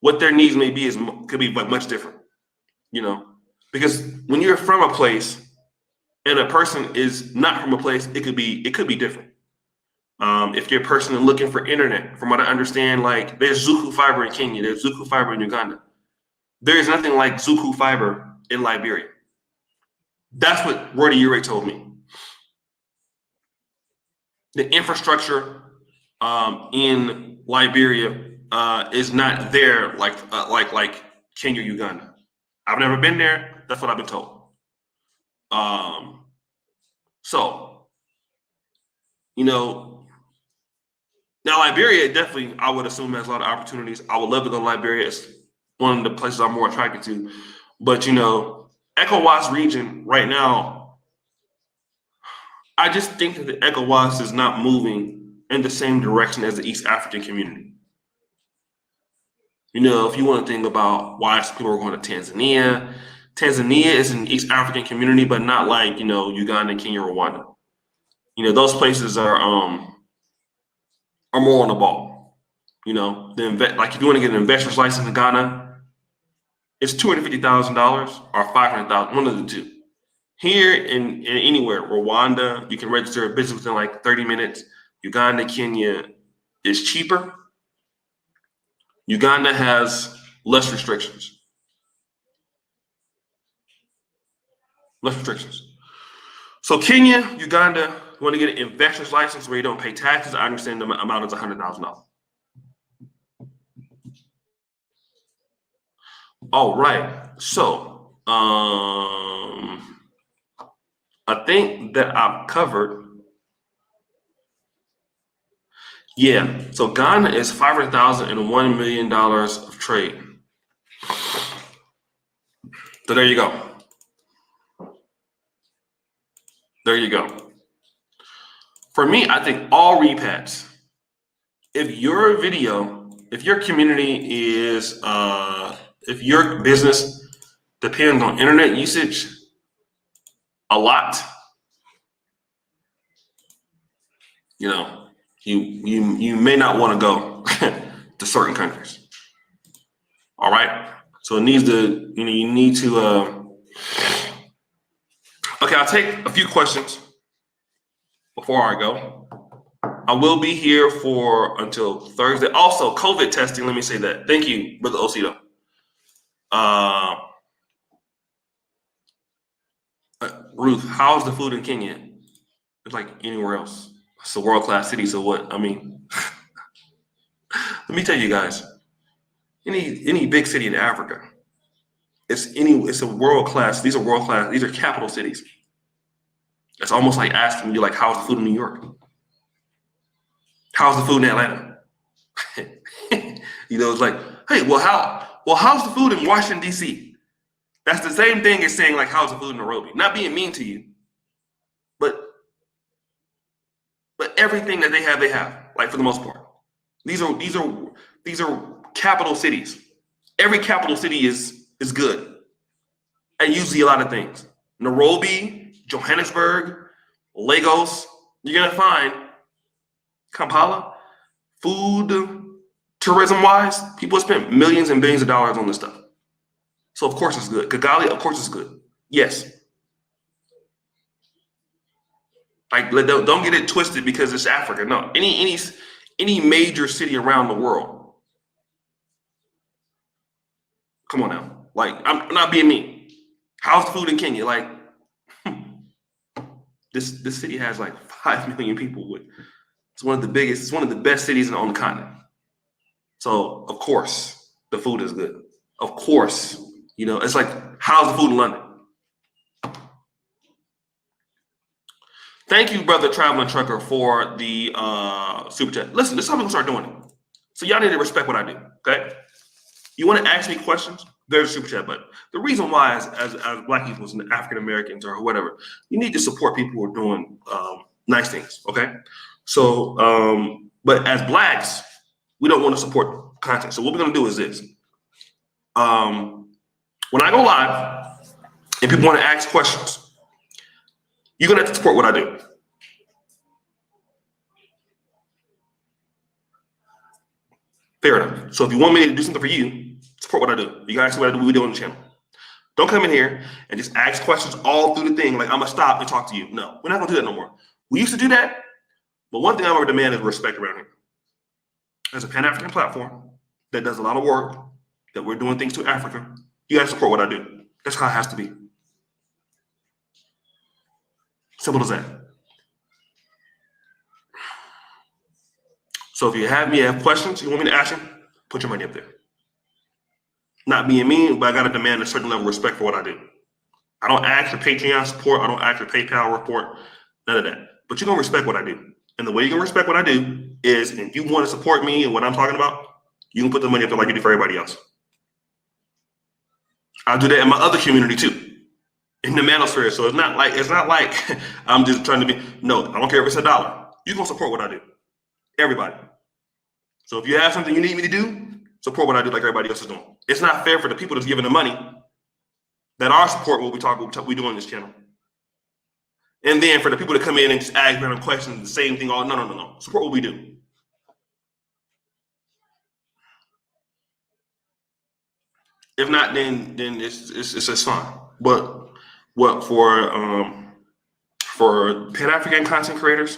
What their needs may be could be much different, because when you're from a place and a person is not from a place, it could be different. If you're a person looking for internet, from what I understand, like there's Zuku fiber in Kenya, there's Zuku fiber in Uganda. There is nothing like Zuku fiber in Liberia. That's what Roddy Uray told me. The infrastructure in Liberia is not there like Kenya, Uganda. I've never been there. That's what I've been told. So, Now, Liberia definitely, I would assume, has a lot of opportunities. I would love to go to Liberia. It's one of the places I'm more attracted to. But ECOWAS region right now, I just think that the ECOWAS is not moving in the same direction as the East African community. If you want to think about why people are going to Tanzania, Tanzania is an East African community, but not like Uganda, Kenya, Rwanda. Those places are more on the ball. Like if you want to get an investor's license in Ghana, it's $250,000 or $500,000, one of the two. Here in anywhere, Rwanda, you can register a business within like 30 minutes. Uganda, Kenya is cheaper. Uganda has less restrictions. So Kenya, Uganda, you want to get an investor's license where you don't pay taxes. I understand the amount is $100,000. All right. So I think that I've covered. Yeah. So Ghana is $500,000 and $1 million of trade. So there you go. There you go. For me, I think all repats. If your community is, if your business depends on internet usage a lot, you may not want to go to certain countries. All right. So it needs to, you need to. Okay, I'll take a few questions before I go. I will be here until Thursday. Also, COVID testing. Let me say that. Thank you, Brother Osito. Ruth, how's the food in Kenya? It's like anywhere else. It's a world-class city. So what? I mean, let me tell you guys. Any big city in Africa, it's a world-class. These are world-class. These are capital cities. It's almost like asking you, like, how's the food in New York? How's the food in Atlanta? It's like, hey, how's the food in Washington, D.C.? That's the same thing as saying, like, how's the food in Nairobi? Not being mean to you, but everything that they have, like, for the most part. These are capital cities. Every capital city is good and usually a lot of things. Nairobi, Johannesburg, Lagos, you're gonna find Kampala, food, tourism-wise, people spent millions and billions of dollars on this stuff. So of course it's good. Kigali, of course it's good. Yes. Like, don't get it twisted because it's Africa. No, any major city around the world. Come on now. Like, I'm not being mean. How's the food in Kenya? Like, this city has like 5 million people. It's one of the biggest. It's one of the best cities on the continent. So of course the food is good. Of course, it's like, how's the food in London? Thank you, brother Traveling Trucker, for the super chat. Listen, this is how we're gonna start doing it. So y'all need to respect what I do. Okay. You want to ask me questions? There's a super chat button. The reason why, as Black people, as African Americans or whatever, you need to support people who are doing nice things. Okay. So, but as Blacks, we don't want to support content. So what we're gonna do is this. When I go live and people want to ask questions, you're gonna have to support what I do. Fair enough. So if you want me to do something for you, support what I do. You guys see what we do on the channel. Don't come in here and just ask questions all through the thing like I'm gonna stop and talk to you. No, we're not gonna do that no more. We used to do that, but one thing I'm gonna demand is respect around here. As a Pan-African platform that does a lot of work, that we're doing things to Africa, you gotta support what I do. That's how it has to be. Simple as that. So if you have questions, you want me to ask them, put your money up there. Not being mean, but I gotta demand a certain level of respect for what I do. I don't ask for Patreon support. I don't ask for PayPal report. None of that. But you're gonna respect what I do. And the way you can respect what I do is if you want to support me and what I'm talking about, you can put the money up there like you do for everybody else. I'll do that in my other community too, in the manosphere. So it's not like I'm just trying to be, no, I don't care if it's $1. You're going to support what I do. Everybody. So if you have something you need me to do, support what I do like everybody else is doing. It's not fair for the people that's giving the money that are supporting what we do on this channel. And then for the people that come in and just ask random questions, the same thing, no. Support what we do. If not, then it's just fine. But what for Pan-African content creators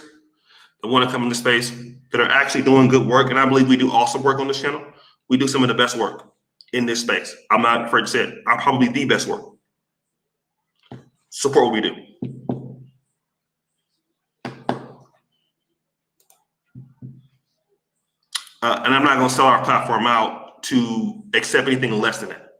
that want to come into space, that are actually doing good work, and I believe we do awesome work on this channel. We do some of the best work in this space. I'm not afraid to say it. I'm probably the best work. Support what we do. And I'm not going to sell our platform out to accept anything less than that.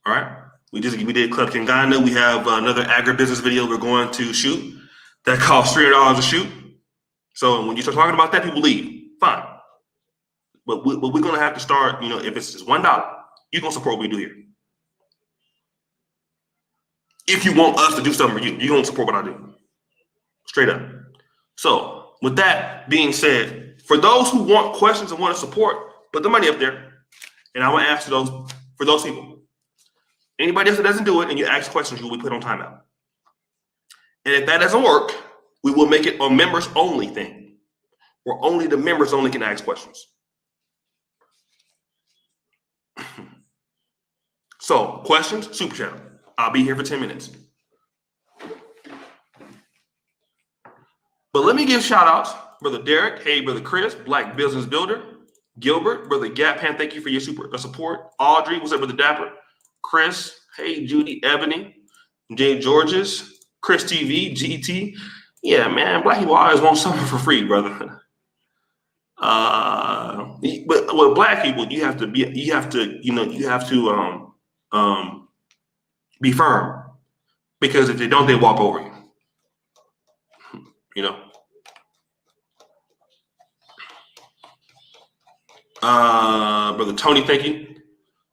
All right. We did Club Uganda. We have another agribusiness video we're going to shoot that costs $300 a shoot. So when you start talking about that, people leave. Fine. But we're going to have to start, if it's just $1, you're going to support what we do here. If you want us to do something for you, you're going to support what I do. Straight up. So with that being said, for those who want questions and want to support, put the money up there. And I want to ask for those people. Anybody else that doesn't do it and you ask questions, you will be put on timeout. And if that doesn't work, we will make it a members only thing, where only the members only can ask questions. So questions, super chat. I'll be here for 10 minutes. But let me give shout outs. Brother Derek, hey, Brother Chris, Black Business Builder. Gilbert, Brother Gap Pan, thank you for your support. Audrey, what's up, Brother Dapper? Chris, hey, Judy, Ebony, Jay Georges, Chris TV, GT. Yeah, man, Black people always want something for free, brother. But with Black people, you have to be firm, because if they don't, they walk over you. Brother Tony, thank you.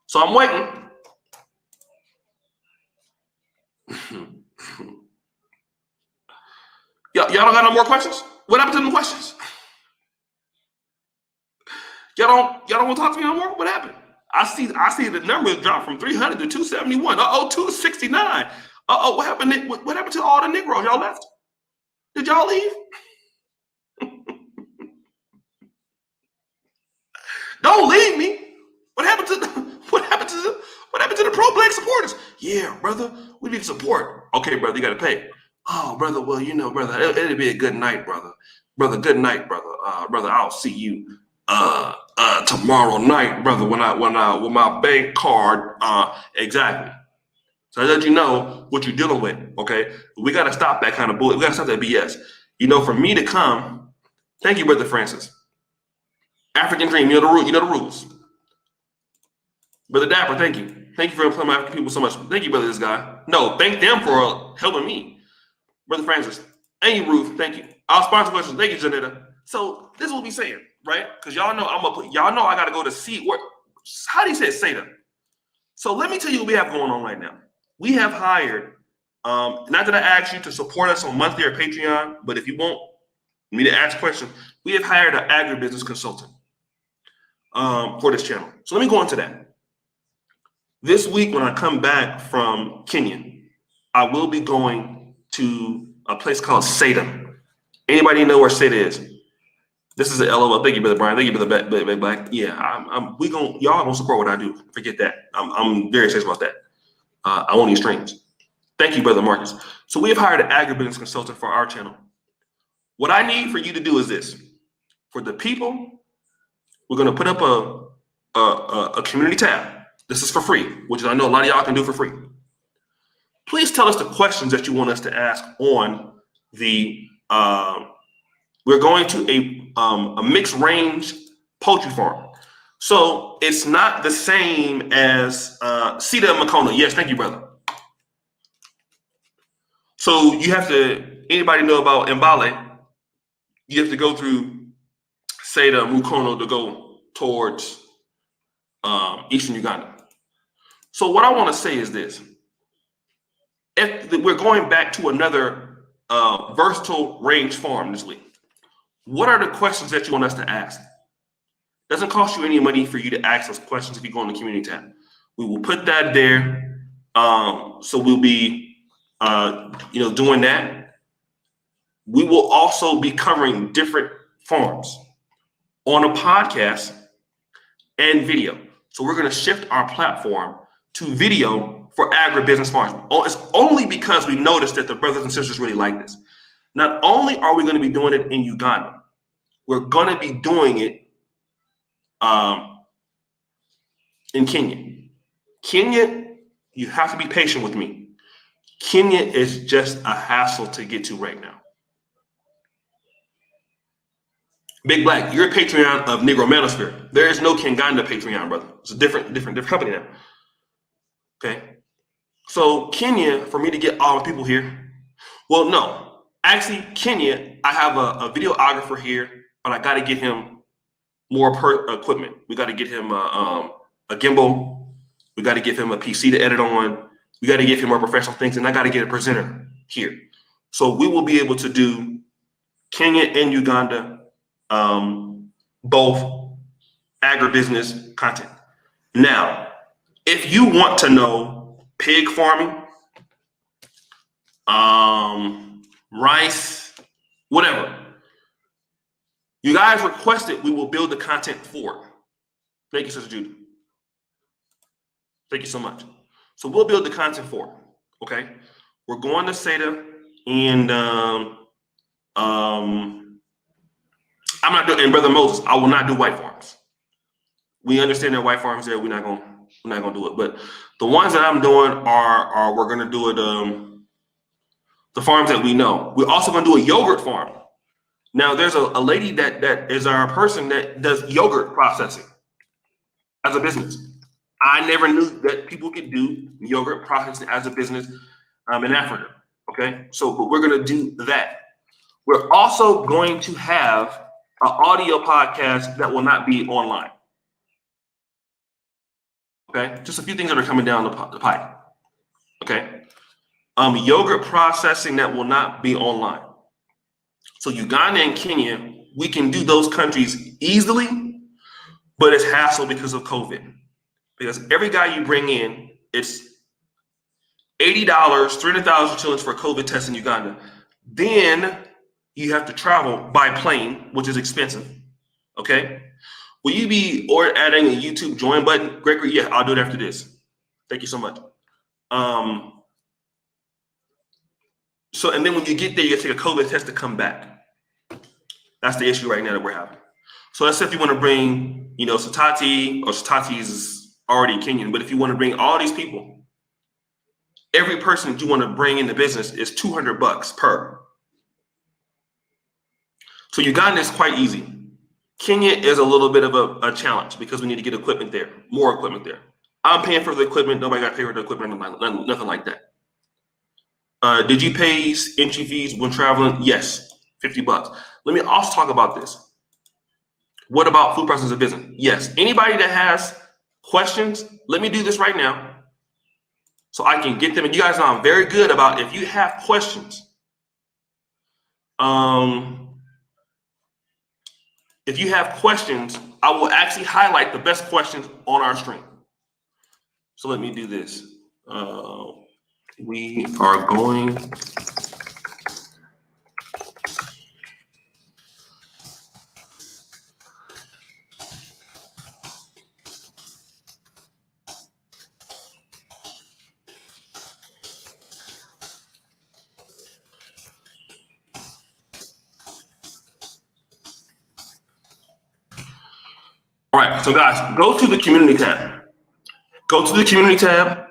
So I'm waiting. Y'all don't got no more questions? What happened to the questions? Y'all don't want to talk to me no more? What happened? I see the numbers drop from 300 to 271. 269. What happened? What happened to all the Negroes? Y'all left? Did y'all leave? Don't leave me. What happened to the pro-Black supporters? Yeah, brother, we need support. Okay, brother, you got to pay. Oh, brother, well, brother, it'll be a good night, brother. Brother, good night, brother. Brother, I'll see you tomorrow night, brother, when with my bank card. Exactly. So I let you know what you're dealing with. Okay, we got to stop that kind of bullshit. We got to stop that BS. For me to come. Thank you, Brother Francis. African Dream, you know the rules. Brother Dapper, thank you. Thank you for employing my African people so much. Thank you, brother, this guy. No, thank them for helping me. Brother Francis, and you, Ruth, thank you. I'll sponsor questions. Thank you, Janetta. So this is what we saying, right? Because y'all know I gotta go to see what. How do you say it, Seda? So let me tell you what we have going on right now. We have hired, not that I asked you to support us on monthly or Patreon, but if you want me to ask questions, we have hired an agribusiness consultant for this channel. So let me go into that. This week, when I come back from Kenya, I will be going to a place called Seda. Anybody know where Seda is? This is an LOL. Thank you, Brother Brian. Thank you, Brother Black. Yeah, y'all gonna support what I do. Forget that. I'm very serious about that. I want these streams. Thank you, Brother Marcus. So we have hired an agribusiness consultant for our channel. What I need for you to do is this. For the people, we're gonna put up a community tab. This is for free, which I know a lot of y'all can do for free. Please tell us the questions that you want us to ask on the. We're going to a mixed range poultry farm, so it's not the same as Seda and Makona. Yes, thank you, brother. So you have to. Anybody know about Mbale? you have to go through Seda, Mukono to go towards eastern Uganda. So what I want to say is this. If we're going back to another versatile range farm this week, what are the questions that you want us to ask? Doesn't cost you any money for you to ask us questions if you go on the community tab. We will put that there. So we'll be doing that. We will also be covering different farms on a podcast and video. So we're going to shift our platform to video for agribusiness farms. It's only because we noticed that the brothers and sisters really like this. Not only are we going to be doing it in Uganda, we're going to be doing it in Kenya. Kenya, you have to be patient with me. Kenya is just a hassle to get to right now. Big Black, you're a Patreon of Negro Manosphere. There is no Kinganda Patreon, brother. It's a different company now. Okay. So Kenya, for me to get all the people here, well, no. Actually, Kenya, I have a videographer here, but I got to get him more equipment. We got to get him a gimbal. We got to give him a PC to edit on. We got to give him more professional things, and I got to get a presenter here. So we will be able to do Kenya and Uganda, both agribusiness content. Now, if you want to know pig farming, rice, whatever, you guys request it, we will build the content for it. Thank you, Sister Judy. Thank you so much. So we'll build the content for it, okay? We're going to SETA, and I'm not doing, and Brother Moses, I will not do white farms. We understand that white farms there, we're not gonna do it. But the ones that I'm doing are we're gonna do it the farms that we know. We're also gonna do a yogurt farm. Now there's a lady that is our person that does yogurt processing as a business. I never knew that people could do yogurt processing as a business in Africa. Okay, so but we're gonna do that. We're also going to have an audio podcast that will not be online. Okay, just a few things that are coming down the pipe. Okay, yogurt processing that will not be online. So Uganda and Kenya, we can do those countries easily, but it's hassle because of COVID. Because every guy you bring in, it's $80, 300,000 shillings for a COVID test in Uganda. Then you have to travel by plane, which is expensive. Okay. Will you be adding a YouTube join button? Gregory, yeah, I'll do it after this. Thank you so much. So, and then when you get there, you have to take a COVID test to come back. That's the issue right now that we're having. So let's say if you want to bring, Satati, or Satati is already Kenyan, but if you want to bring all these people, every person that you want to bring into business is $200 per. So Uganda is quite easy. Kenya is a little bit of a challenge because we need to get equipment there, more equipment there. I'm paying for the equipment. Nobody got to pay for the equipment, nothing like that. Did you pay entry fees when traveling? Yes, $50. Let me also talk about this. What about food processing business? Yes. Anybody that has questions, let me do this right now so I can get them. And you guys know I'm very good about if you have questions. If you have questions, I will actually highlight the best questions on our stream. So let me do this. We are going. All right, so guys, go to the community tab. Go to the community tab,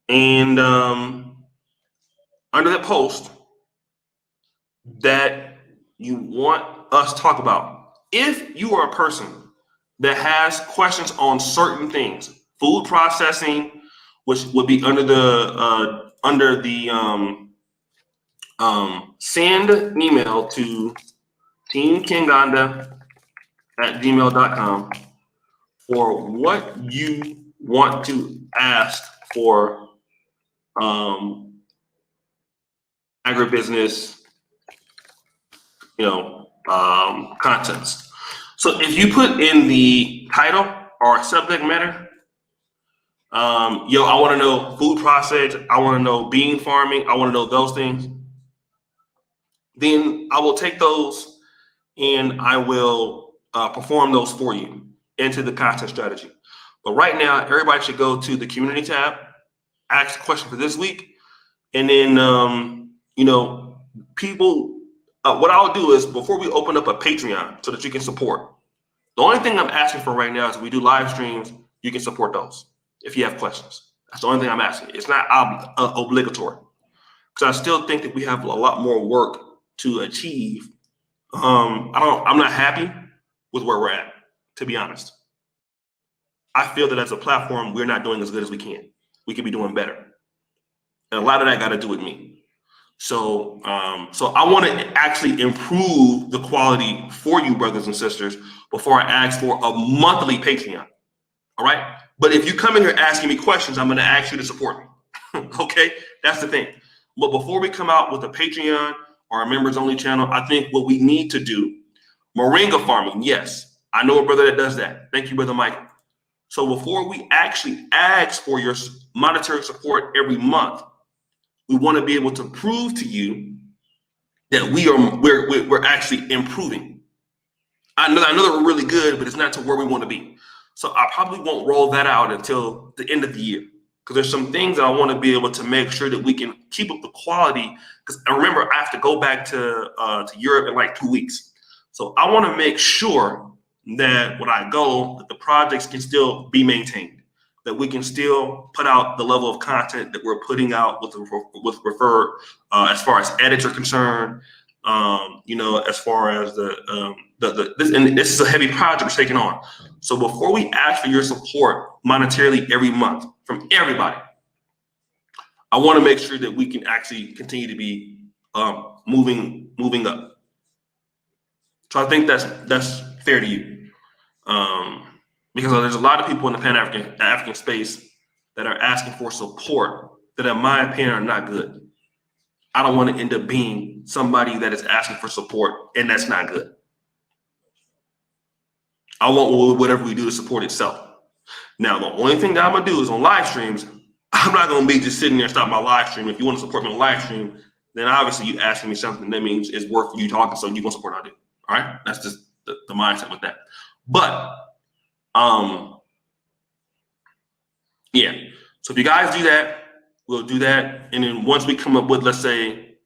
and under that post that you want us to talk about, if you are a person that has questions on certain things, food processing, which would be under the send an email to teamkinganda@gmail.com for what you want to ask for agribusiness, contents. So if you put in the title or subject matter, I want to know food process, I want to know bean farming, I want to know those things, then I will take those and I will perform those for you into the content strategy. But right now, everybody should go to the community tab, ask a question for this week, and then people. What I'll do is before we open up a Patreon so that you can support. The only thing I'm asking for right now is we do live streams. You can support those if you have questions. That's the only thing I'm asking. It's not obligatory because I still think that we have a lot more work to achieve. I'm not happy with where we're at, to be honest. I feel that as a platform, we're not doing as good as we can. We could be doing better. And a lot of that got to do with me. So I want to actually improve the quality for you, brothers and sisters, before I ask for a monthly Patreon. All right. But if you come in here asking me questions, I'm going to ask you to support me. Okay. That's the thing. But before we come out with a Patreon or a members only channel, I think what we need to do, moringa farming. Yes. I know a brother that does that. Thank you, Brother Mike. So before we actually ask for your monetary support every month, we want to be able to prove to you that we're actually improving. I know that we're really good, but it's not to where we want to be. So I probably won't roll that out until the end of the year because there's some things that I want to be able to make sure that we can keep up the quality. Because I remember I have to go back to Europe in like 2 weeks. So I want to make sure that when I go, that the projects can still be maintained, that we can still put out the level of content that we're putting out with refer as far as edits are concerned. As far as this is a heavy project we're taking on. So before we ask for your support monetarily every month from everybody, I want to make sure that we can actually continue to be moving up. So I think that's fair to you. Because there's a lot of people in the Pan-African space that are asking for support that, in my opinion, are not good. I don't want to end up being somebody that is asking for support and that's not good. I want whatever we do to support itself. Now, the only thing that I'm going to do is on live streams, I'm not going to be just sitting there and stop my live stream. If you want to support me on live stream, then obviously you asking me something that means it's worth you talking, so you're going to support what I do. All right? That's just the mindset with that. But yeah. So if you guys do that, we'll do that. And then once we come up with, let's say,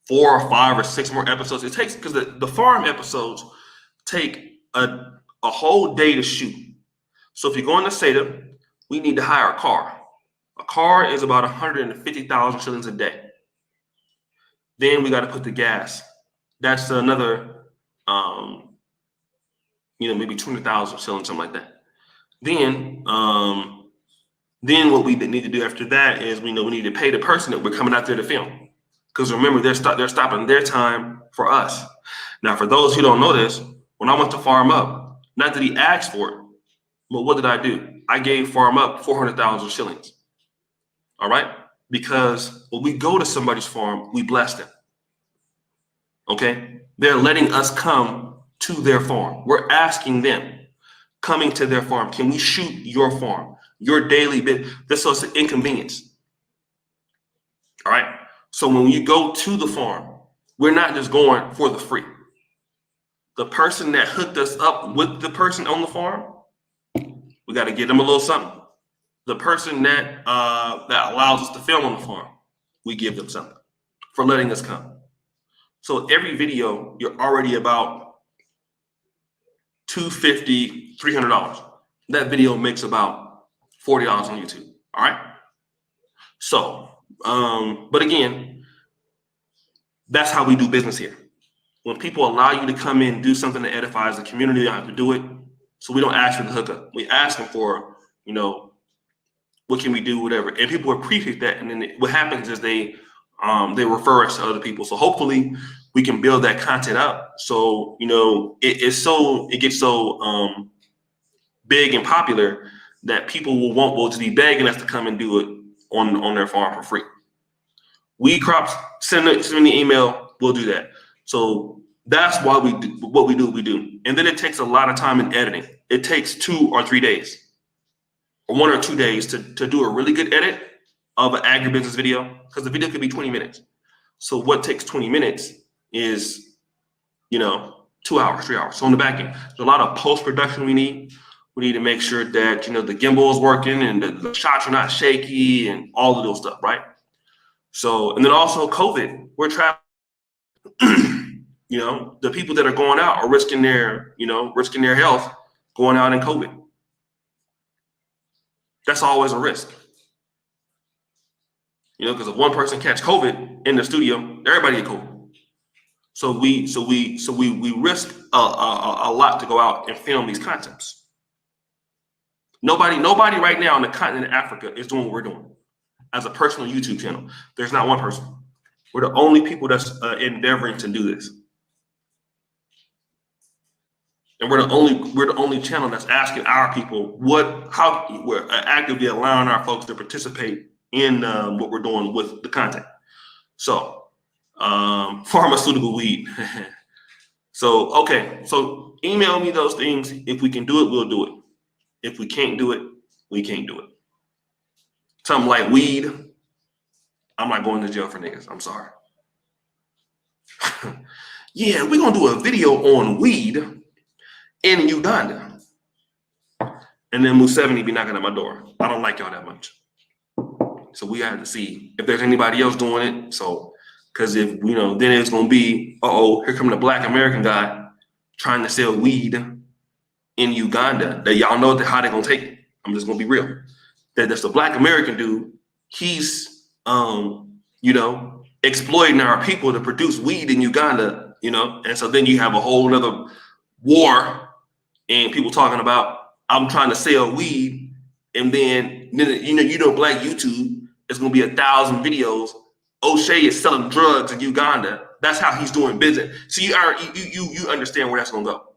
4 or 5 or 6 more episodes, it takes, because the farm episodes take a whole day to shoot. So if you're going to SATA, we need to hire a car. A car is about 150,000 shillings a day. Then we got to put the gas. That's another, maybe 20,000 shillings, something like that. Then what we need to do after that is we need to pay the person that we're coming out there to film. Because remember, they're stopping their time for us. Now, for those who don't know this, when I went to Farm Up, not that he asked for it, but what did I do? I gave Farm Up 400,000 shillings. All right? Because when we go to somebody's farm, we bless them. Okay? They're letting us come to their farm. We're asking them, coming to their farm, can we shoot your farm? Your daily bit. This is an inconvenience. All right. So when you go to the farm, we're not just going for the free. The person that hooked us up with the person on the farm, we got to give them a little something. The person that allows us to film on the farm, we give them something for letting us come. So every video, you're already about $250, $300. That video makes about $40 on YouTube. All right. So, but again, that's how we do business here. When people allow you to come in and do something that edifies the community, you have to do it. So we don't ask for the hookup. We ask them for, what can we do, whatever. And people appreciate that. And then what happens is they They refer us to other people. So hopefully we can build that content up. So, it gets so big and popular that people will just be begging us to come and do it on their farm for free. Weed crops, send me the email, we'll do that. So that's why we do what we do. And then it takes a lot of time in editing. It takes 2 or 3 days, or 1 or 2 days to do a really good edit of an agribusiness video, because the video could be 20 minutes. So what takes 20 minutes is, 2 hours, 3 hours. So on the back end, there's a lot of post-production we need. We need to make sure that, the gimbal is working and the shots are not shaky and all of those stuff, right? So, and then also COVID, we're traveling. The people that are going out are risking their health going out in COVID. That's always a risk. Because if one person catch COVID in the studio, everybody get COVID. So we risk a lot to go out and film these contents. Nobody right now on the continent of Africa is doing what we're doing as a personal YouTube channel. There's not one person. We're the only people that's endeavoring to do this, and we're the only channel that's asking our people how we're actively allowing our folks to participate in what we're doing with the content. So, pharmaceutical weed. So, okay. So email me those things. If we can do it, we'll do it. If we can't do it, we can't do it. Something like weed, I'm not going to jail for niggas. I'm sorry. Yeah, we're going to do a video on weed in Uganda. And then Museveni be knocking at my door. I don't like y'all that much. So we have to see if there's anybody else doing it. So, because if, then it's going to be, here come the Black American guy trying to sell weed in Uganda. That y'all know how they're going to take it. I'm just going to be real. That's the Black American dude. He's, exploiting our people to produce weed in Uganda, and so then you have a whole nother war and people talking about, I'm trying to sell weed. And then, Black YouTube, it's going to be 1,000 videos. O'Shea is selling drugs in Uganda. That's how he's doing business. So you understand where that's going to go.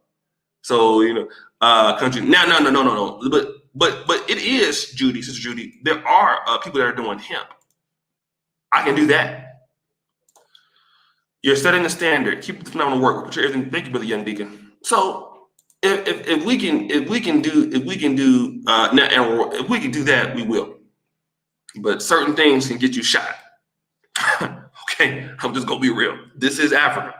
So, country. No. But it is, Sister Judy, there are people that are doing hemp. I can do that. You're setting the standard. Keep the phenomenal work. Thank you, Brother Young Deacon. So if we can do that, we will. But certain things can get you shot. Okay, I'm just gonna be real. This is Africa.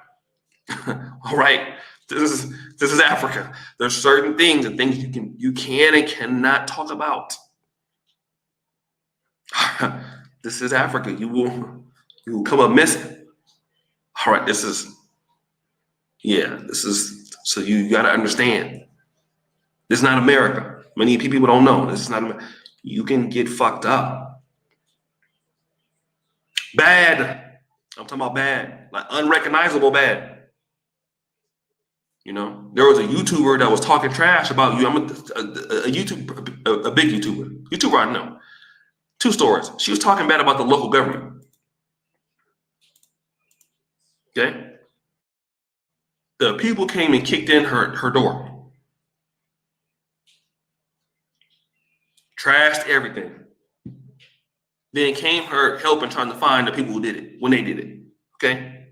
All right, this is Africa. There's certain things and things you can and cannot talk about. This is Africa. You will come up missing. All right, this is so you got to understand. This is not America. Many people don't know. This is not America. You can get fucked up. Bad. I'm talking about bad, like unrecognizable bad. There was a YouTuber that was talking trash about you. I'm a big YouTuber I know. 2 stories. She was talking bad about the local government. Okay. The people came and kicked in her door. Trashed everything. Then came her helping trying to find the people who did it when they did it. Okay.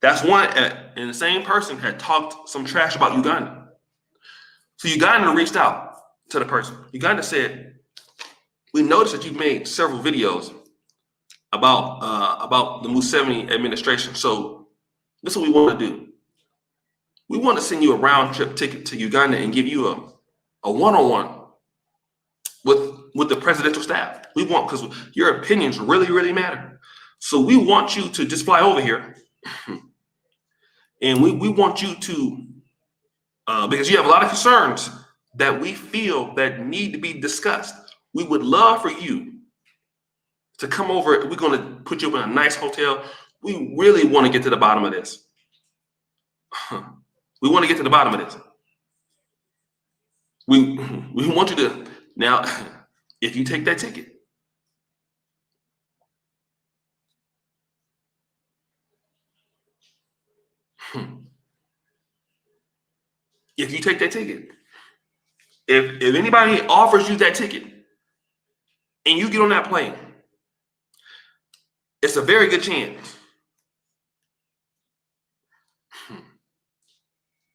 That's one. And the same person had talked some trash about Uganda. So Uganda reached out to the person. Uganda said, we noticed that you made several videos about the Museveni administration. So this is what we want to do. We want to send you a round trip ticket to Uganda and give you a one-on-one with the presidential staff. We want, because your opinions really, really matter. So we want you to just fly over here. And we want you to, because you have a lot of concerns that we feel that need to be discussed. We would love for you to come over. We're going to put you up in a nice hotel. We really want to get to the bottom of this. We want to get to the bottom of this. We want you to, now, if you take that ticket, If you take that ticket, if anybody offers you that ticket and you get on that plane, it's a very good chance.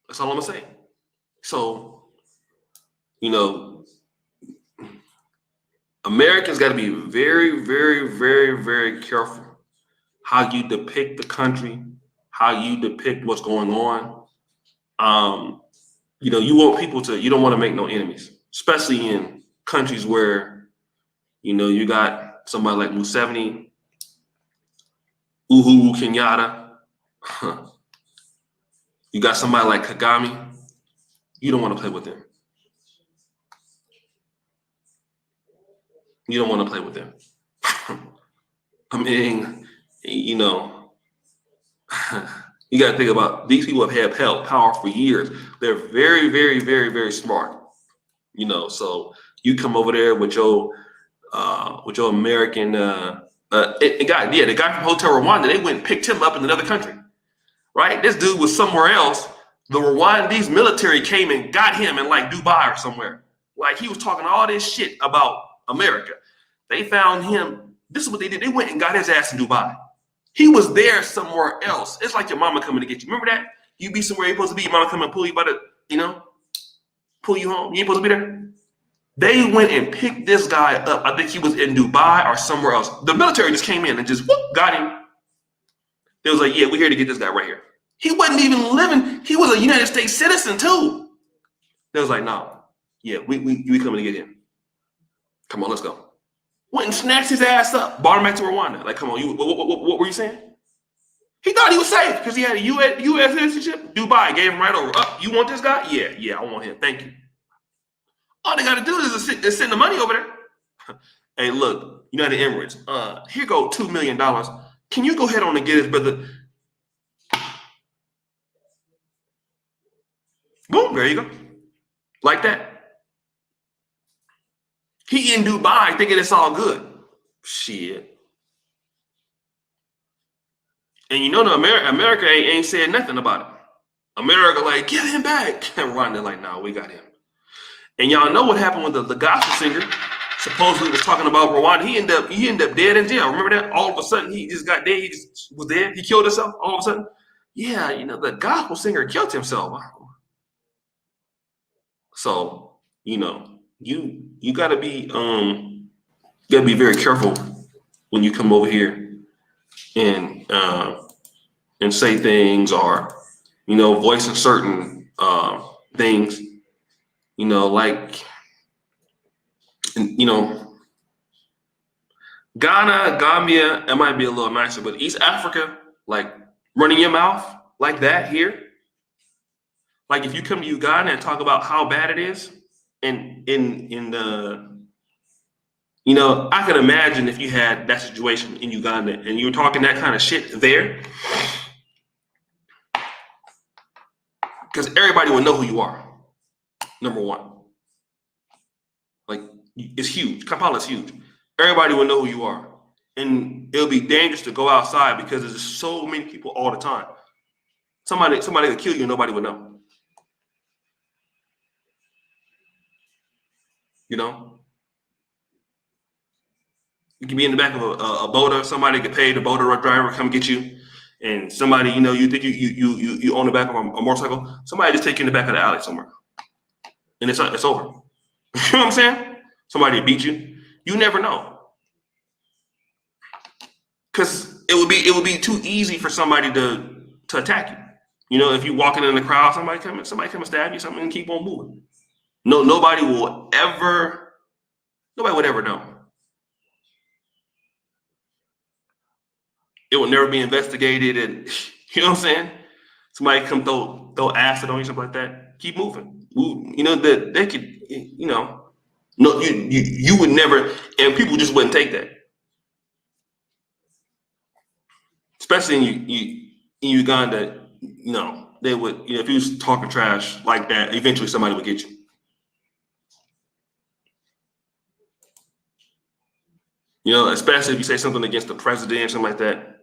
That's all I'm gonna say. So, you know, Americans got to be very, very, very, very careful how you depict the country, how you depict what's going on. You want people to, you don't want to make no enemies, especially in countries where, you got somebody like Museveni, Uhuru Kenyatta, you got somebody like Kagame. You don't want to play with them. You don't want to play with them. I mean, you got to think about these people have held power for years. They're very, very, very, very smart. So you come over there with your American the guy from Hotel Rwanda. They went and picked him up in another country, right? This dude was somewhere else. The Rwandese military came and got him in like Dubai or somewhere. Like he was talking all this shit about America. They found him. This is what they did. They went and got his ass in Dubai. He was there somewhere else. It's like your mama coming to get you. Remember that? You be somewhere you're supposed to be. Your mama come and pull you by the, pull you home. You ain't supposed to be there. They went and picked this guy up. I think he was in Dubai or somewhere else. The military just came in and just got him. They was like, yeah, we're here to get this guy right here. He wasn't even living. He was a United States citizen too. They was like, no, yeah, we coming to get him. Come on, let's go. Went and snatched his ass up, brought him back to Rwanda. Like, come on, what were you saying? He thought he was safe because he had a U.S. citizenship. Dubai gave him right over. You want this guy? Yeah, I want him. Thank you. All they got to do is send the money over there. Hey, look, United Emirates. Here go $2 million. Can you go ahead on and get his brother? Boom, there you go. Like that. He in Dubai thinking it's all good. Shit. And America ain't said nothing about it. America like, get him back. And Rwanda like, no, we got him. And y'all know what happened with the gospel singer. Supposedly was talking about Rwanda. He ended up dead in jail. Remember that? All of a sudden he just got dead. He just was dead. He killed himself all of a sudden. Yeah, the gospel singer killed himself. So, you gotta be very careful when you come over here and say things or voicing certain things, like Ghana, Gambia, it might be a little nicer, but East Africa, like running your mouth like that here, like if you come to Uganda and talk about how bad it is, and in the I could imagine if you had that situation in Uganda and you were talking that kind of shit there, because everybody would know who you are. Number one, like it's huge. Kampala is huge. Everybody will know who you are, and it'll be dangerous to go outside because there's so many people all the time. Somebody could kill you and nobody would know. You can be in the back of a boater. Somebody could pay the boater driver to come get you, and somebody you think you own the back of a motorcycle. Somebody just take you in the back of the alley somewhere, and it's over. You know what I'm saying? Somebody beat you. You never know, because it would be too easy for somebody to attack you. If you walking in the crowd, somebody come and stab you, something, and keep on moving. Nobody would ever know. It will never be investigated, and you know what I'm saying? Somebody come throw acid on you, something like that. Keep moving. That they could, no, you would never, and people just wouldn't take that. Especially in Uganda, they would, if you was talking trash like that, eventually somebody would get you. Especially if you say something against the president or something like that.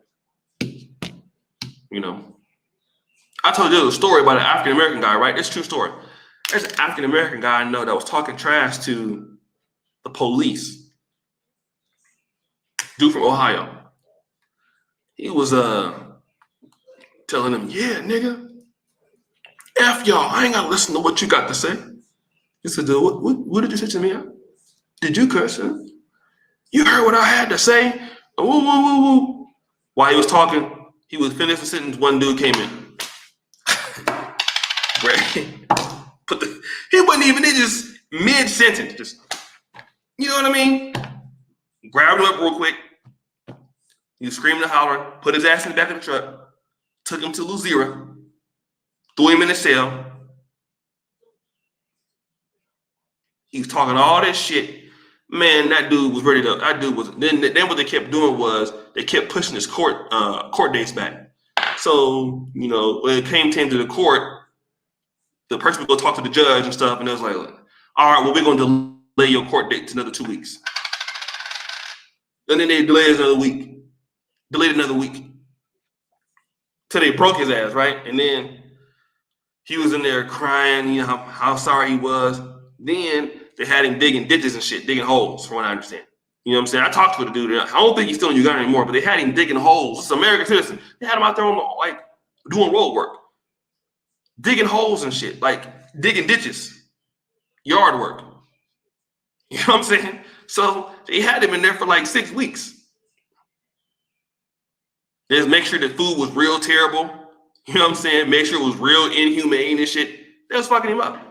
I told you a story about an African American guy, right? It's a true story. There's an African American guy I know that was talking trash to the police. Dude from Ohio. He was telling them, yeah, nigga, F y'all, I ain't gotta listen to what you got to say. He said, dude, what did you say to me? Did you curse? Huh? You heard what I had to say? Woo, woo, woo, woo. While he was talking, he was finished the sentence. One dude came in. He wasn't even in, just mid-sentence. Just, you know what I mean? Grabbed him up real quick. He was screaming and hollering, put his ass in the back of the truck, took him to Luzira, threw him in the cell. He was talking all this shit. Man, that dude was ready to. That dude was. Then what they kept doing was they kept pushing his court dates back. So when it came time to the court, the person would go talk to the judge and stuff, and it was like, all right, well, we're going to delay your court date to another 2 weeks. And then they delayed another week. Till they broke his ass, right? And then he was in there crying, how sorry he was. Then they had him digging ditches and shit, digging holes, from what I understand. You know what I'm saying? I talked to the dude. I don't think he's still in Uganda anymore, but they had him digging holes. It's an American citizen. They had him out there doing road work, digging holes and shit, digging ditches, yard work. You know what I'm saying? So they had him in there for 6 weeks. Just make sure the food was real terrible. You know what I'm saying? Make sure it was real inhumane and shit. They was fucking him up.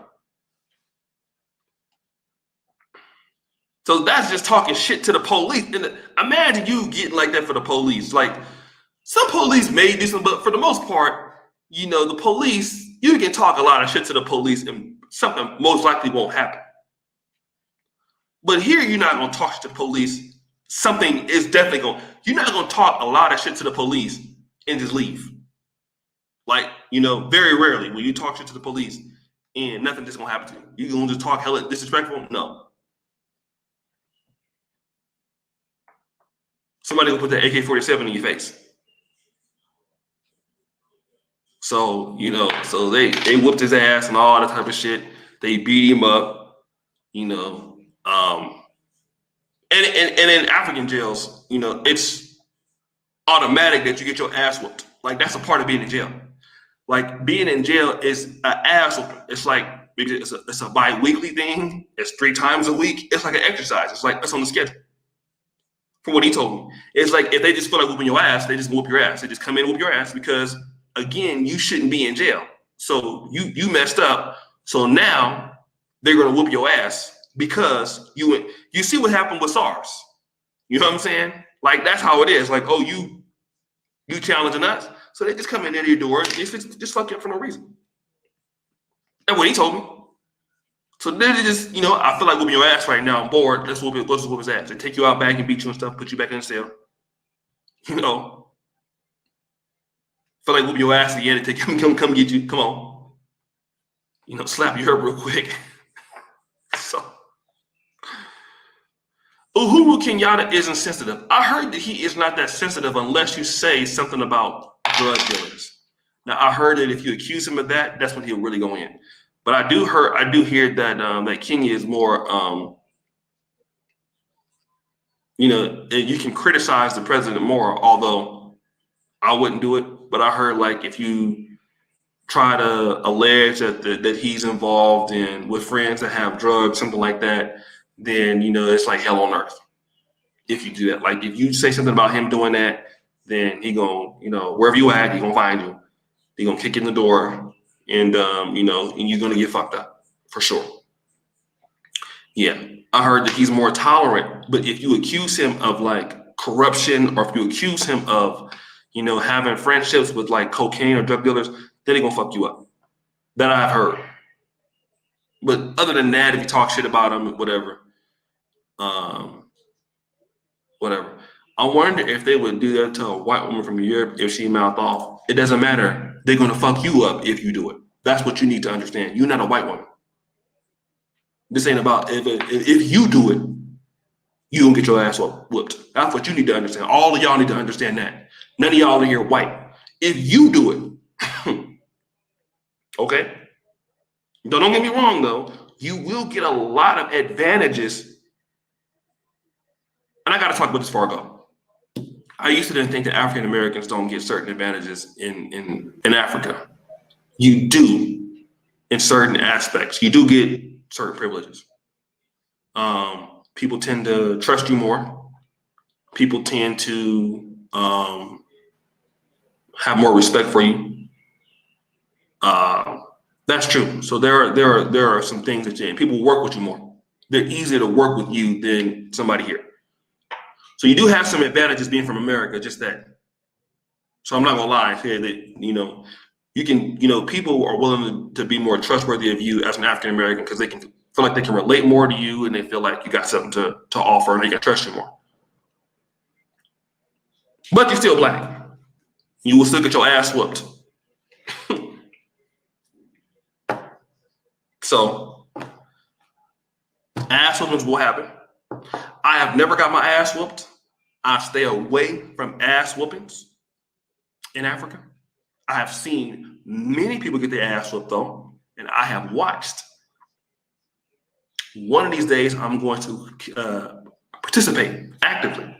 So that's just talking shit to the police. And imagine you getting like that for the police. Some police may do something, but for the most part, the police, you can talk a lot of shit to the police and something most likely won't happen. But here, you're not going to talk to the police. Something is definitely you're not going to talk a lot of shit to the police and just leave. Very rarely will you talk shit to the police and nothing just going to happen to you. You going to just talk hella disrespectful? No. Somebody will put that AK-47 in your face. So, so they whooped his ass and all that type of shit. They beat him up, and in African jails, it's automatic that you get your ass whooped. That's a part of being in jail. Being in jail is an ass whooping. It's a bi-weekly thing. It's 3 times a week. It's like an exercise. It's on the schedule. From what he told me, it's if they just feel like whooping your ass, they just whoop your ass. They just come in and whoop your ass because, again, you shouldn't be in jail. So you messed up. So now they're gonna whoop your ass because you see what happened with SARS. You know what I'm saying? That's how it is. You challenging us. So they just come in there to your door and just fuck you up for no reason. That's what he told me. So then they just, I feel like whooping your ass right now. I'm bored. Let's whoop his ass. They take you out back and beat you and stuff, put you back in the cell. Feel like whooping your ass again and take come get you. Come on. Slap you up real quick. So Uhuru Kenyatta isn't sensitive. I heard that he is not that sensitive unless you say something about drug dealers. Now I heard that if you accuse him of that, that's when he'll really go in. But I do hear that that Kenya is more, you can criticize the president more, although I wouldn't do it. But I heard if you try to allege that he's involved with friends that have drugs, something like that, then it's like hell on earth. If you do that, if you say something about him doing that, then he gonna, wherever you at, he gonna find you. He gonna kick in the door. And and you're gonna get fucked up for sure. Yeah, I heard that he's more tolerant, but if you accuse him of corruption, or if you accuse him of, having friendships with cocaine or drug dealers, then they're gonna fuck you up. That I've heard. But other than that, if you talk shit about him, whatever. I wonder if they would do that to a white woman from Europe if she mouthed off. It doesn't matter. They're going to fuck you up if you do it. That's what you need to understand. You're not a white woman. This ain't about if you do it, you gonna get your ass whooped. That's what you need to understand. All of y'all need to understand that. None of y'all in here white. If you do it, Okay? Don't get me wrong, though. You will get a lot of advantages. And I got to talk about this before I go. I used to think that African Americans don't get certain advantages in Africa. You do in certain aspects. You do get certain privileges. People tend to trust you more. People tend to have more respect for you. That's true. So there are some things that people work with you more. They're easier to work with you than somebody here. So you do have some advantages being from America, just that. So I'm not gonna lie, say that you can people are willing to be more trustworthy of you as an African American because they can feel like they can relate more to you and they feel like you got something to offer and they can trust you more. But you're still black. You will still get your ass whooped. So ass whoopings will happen. I have never got my ass whooped. I stay away from ass whoopings in Africa. I have seen many people get their ass whooped though, and I have watched. One of these days, I'm going to participate actively.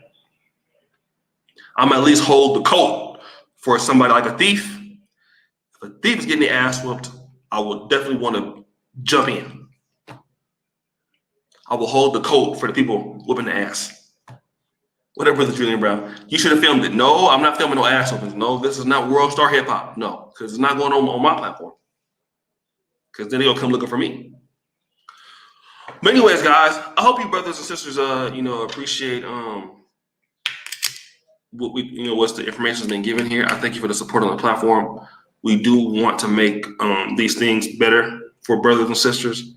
I'm at least hold the coat for somebody like a thief. If a thief is getting their ass whooped, I will definitely want to jump in. I will hold the coat for the people whooping the ass. Whatever, Brother Julian Brown. You should have filmed it. No, I'm not filming no ass whoopings. No, this is not World Star Hip Hop. No, because it's not going on my platform. Because then they'll come looking for me. But anyways, guys, I hope you brothers and sisters, appreciate what's the information that's been given here. I thank you for the support on the platform. We do want to make these things better for brothers and sisters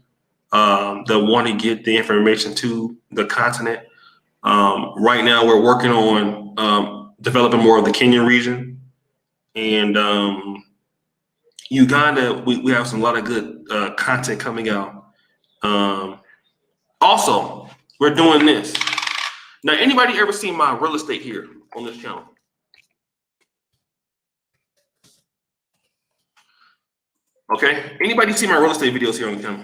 that want to get the information to the continent. Right now, we're working on developing more of the Kenyan region, and Uganda. We have a lot of good content coming out. Also, we're doing this. Now, anybody ever seen my real estate here on this channel? Okay. Anybody see my real estate videos here on the channel?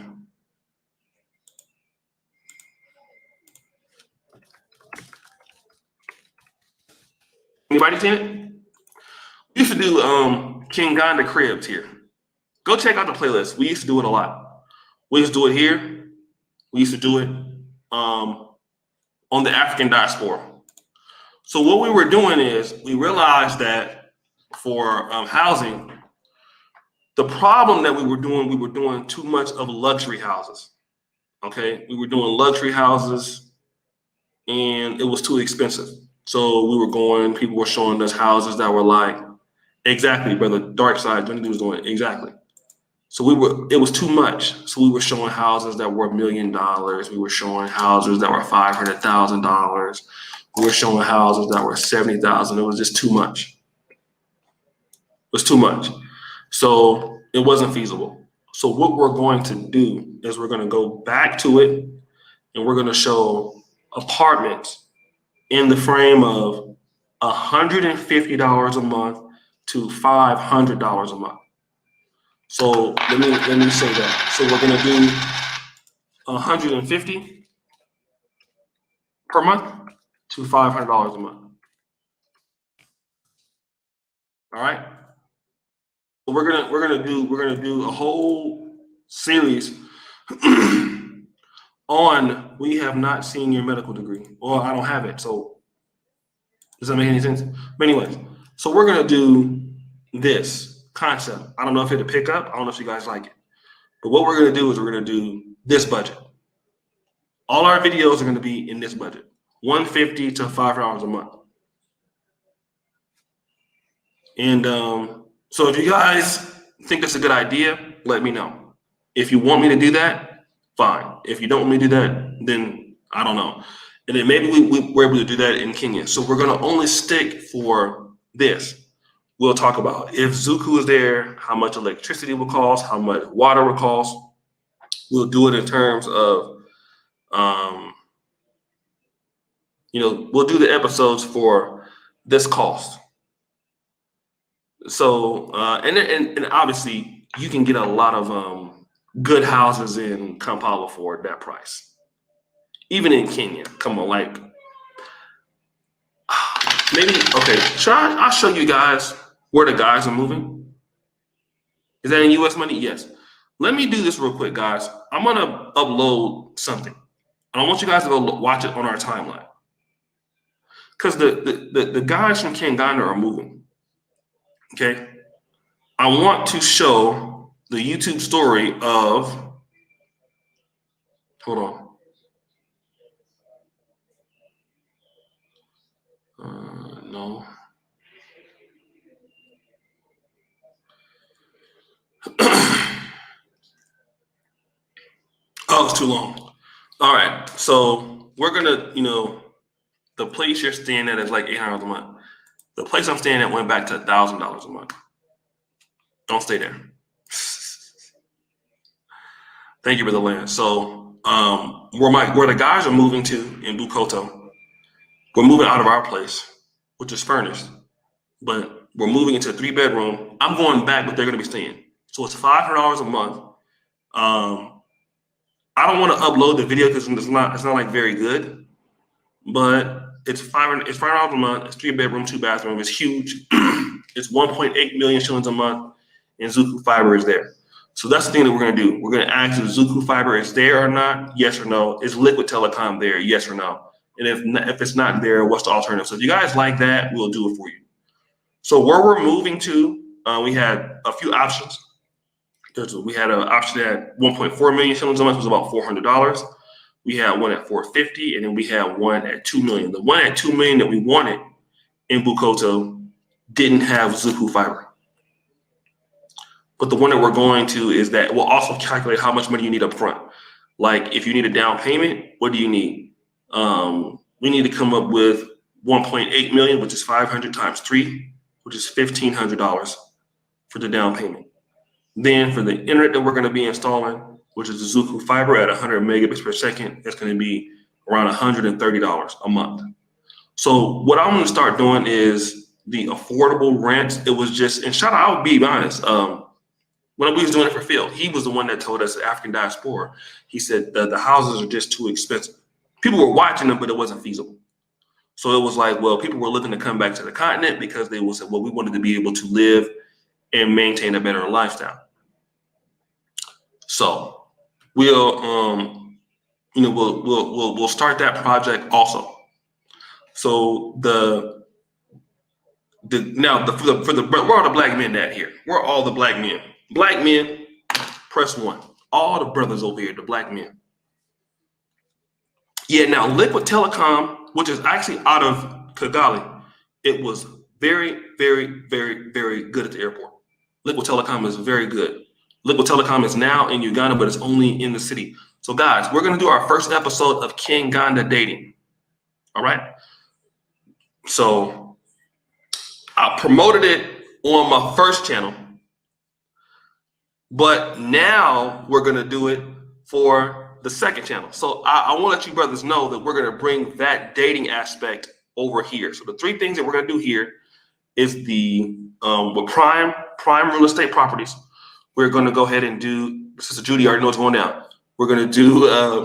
Anybody seen it? We used to do Kinganda cribs here. Go check out the playlist. We used to do it a lot. We used to do it here. We used to do it on the African diaspora. So what we were doing is we realized that for housing, the problem that we were doing too much of luxury houses. Okay, we were doing luxury houses, and it was too expensive. So people were showing us houses that were like, exactly, brother, dark side, Johnny was doing exactly. So it was too much. So we were showing houses that were $1 million. We were showing houses that were $500,000. We were showing houses that were $70,000. It was just too much. It was too much. So it wasn't feasible. So what we're going to do is we're going to go back to it and we're going to show apartments in the frame of $150 a month to $500 a month. So let me say that. So we're going to do $150 per month to $500 a month. All right. We're gonna do a whole series on we have not seen your medical degree, or I don't have it. So does that make any sense? But anyways, so we're gonna do this concept. I don't know if it'll pick up. I don't know if you guys like it. But what we're gonna do is we're gonna do this budget. All our videos are gonna be in this budget, $150 to $500 a month. And so if you guys think that's a good idea, let me know. If you want me to do that, fine. If you don't want me to do that, then I don't know. And then maybe we're able to do that in Kenya. So we're going to only stick for this. We'll talk about if Zuku is there, how much electricity will cost, how much water will cost. We'll do it in terms of, we'll do the episodes for this cost. So, and obviously you can get a lot of good houses in Kampala for that price. Even in Kenya, come on, like maybe okay. I'll show you guys where the guys are moving. Is that in U.S. money? Yes. Let me do this real quick, guys. I'm gonna upload something. I want you guys to go watch it on our timeline. Because the guys from Uganda are moving. Okay. I want to show the YouTube story of, hold on. No. Oh, it's too long. All right. So we're gonna, the place you're staying at is like $800 a month. The place I'm staying at went back to $1,000 a month. Don't stay there. Thank you for the land. So where the guys are moving to in Bukoto, we're moving out of our place, which is furnished, but we're moving into a 3-bedroom. I'm going back, but they're going to be staying. So it's $500 a month. I don't want to upload the video because it's not like very good, but it's $500 a month. It's 3-bedroom, 2-bathroom. It's huge. It's 1.8 million shillings a month, and Zuku Fiber is there. So that's the thing that we're going to do. We're going to ask if Zuku Fiber is there or not, yes or no. Is Liquid Telecom there, yes or no? And if it's not there, what's the alternative? So if you guys like that, we'll do it for you. So where we're moving to, we had a few options. We had an option at 1.4 million shillings a month, was about $400. We had one at 450, and then we had one at 2 million. The one at 2 million that we wanted in Bukoto didn't have Zuku Fiber. But the one that we're going to is that we'll also calculate how much money you need up front. Like if you need a down payment, what do you need? We need to come up with 1.8 million, which is 500 times 3, which is $1,500 for the down payment. Then for the internet that we're going to be installing, which is the Zuku Fiber at 100 megabits per second, it's going to be around $130 a month. So what I'm going to start doing is the affordable rent. It was just, and shout out, I'll be honest, when we was doing it for Phil, he was the one that told us, African diaspora, he said the houses are just too expensive. People were watching them, but it wasn't feasible. So it was like, well, people were looking to come back to the continent because they will say, well, we wanted to be able to live and maintain a better lifestyle. So we'll start that project also. So where are the black men at here? Where are all the black men? Black men, press 1. All the brothers over here, the black men. Yeah, now Liquid Telecom, which is actually out of Kigali, it was very, very, very, very good at the airport. Liquid Telecom is very good. Liquid Telecom is now in Uganda, but it's only in the city. So guys, we're going to do our first episode of Uganda dating. All right. So I promoted it on my first channel, but now we're going to do it for the second channel. So I want to let you brothers know that we're going to bring that dating aspect over here. So the 3 things that we're going to do here is the with prime real estate properties. We're going to go ahead and do, Sister Judy already knows what's going down. We're going to do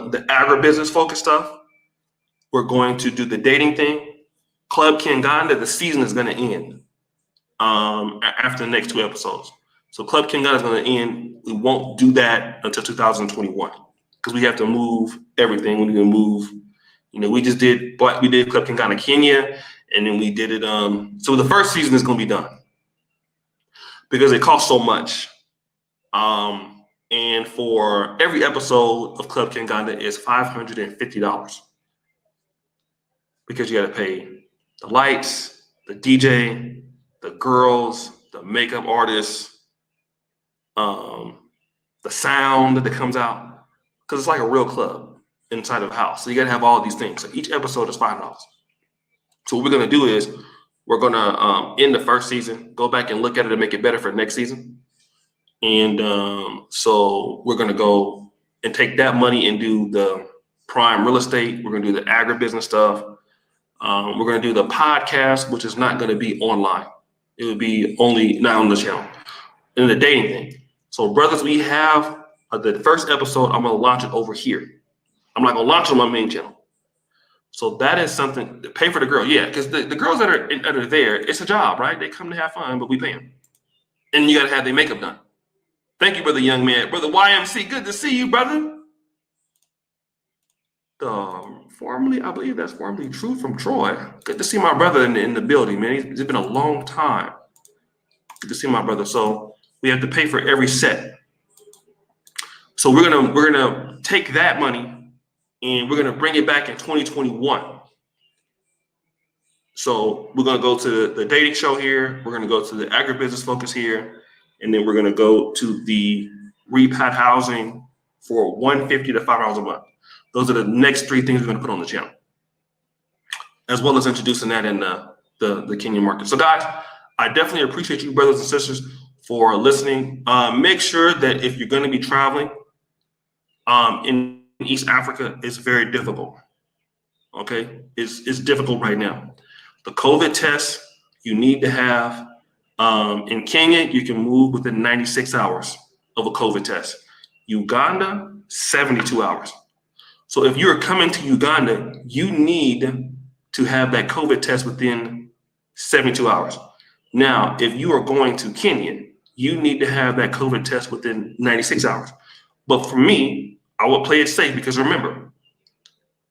the agribusiness focused stuff. We're going to do the dating thing. Club Uganda, the season is going to end after the next 2 episodes. So Club Uganda is going to end. We won't do that until 2021 because we have to move everything. We need to move. We just did Club Uganda Kenya, and then we did it. So the first season is going to be done because it costs so much. And for every episode of Club Uganda is $550 because you got to pay the lights, the DJ, the girls, the makeup artists, the sound that comes out, because it's like a real club inside of a house. So you got to have all these things. So each episode is $5. So what we're going to do is we're going to end the first season, go back and look at it and make it better for next season. And so we're going to go and take that money and do the prime real estate. We're going to do the agribusiness stuff. We're going to do the podcast, which is not going to be online. It would be only not on the channel. And the dating thing. So brothers, we have the first episode. I'm gonna launch it over here. I'm not gonna launch it on my main channel. So that is something to pay for the girl. Yeah, because the girls that are there, it's a job, right? They come to have fun, but we pay them. And you gotta have their makeup done. Thank you, brother young man. Brother YMC, good to see you, brother. Formerly, I believe that's formerly True from Troy. Good to see my brother in the building, man. It's been a long time. Good to see my brother. So we have to pay for every set. So we're gonna take that money and we're gonna bring it back in 2021. So we're gonna go to the dating show here. We're gonna go to the agribusiness focus here, and then we're gonna go to the repat housing for $150 to $5 a month. Those are the next three things we're gonna put on the channel, as well as introducing that in the Kenyan market. So guys, I definitely appreciate you brothers and sisters for listening. Make sure that if you're gonna be traveling in East Africa, it's very difficult. Okay, it's difficult right now. The COVID test you need to have in Kenya, you can move within 96 hours of a COVID test. Uganda, 72 hours. So if you're coming to Uganda, you need to have that COVID test within 72 hours. Now, if you are going to Kenya, you need to have that COVID test within 96 hours. But for me, I would play it safe because remember,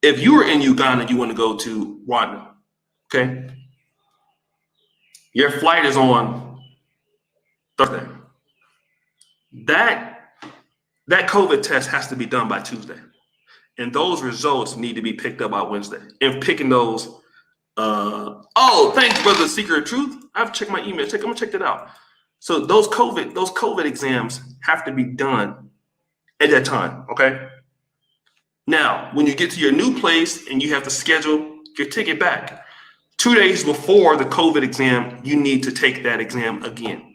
if you are in Uganda, you want to go to Rwanda, okay? Your flight is on Thursday. That COVID test has to be done by Tuesday. And those results need to be picked up by Wednesday. And picking those, thanks, brother Secret of Truth. I've checked my email. I'm gonna check that out. So those COVID exams have to be done at that time, okay? Now, when you get to your new place and you have to schedule your ticket back, 2 days before the COVID exam, you need to take that exam again.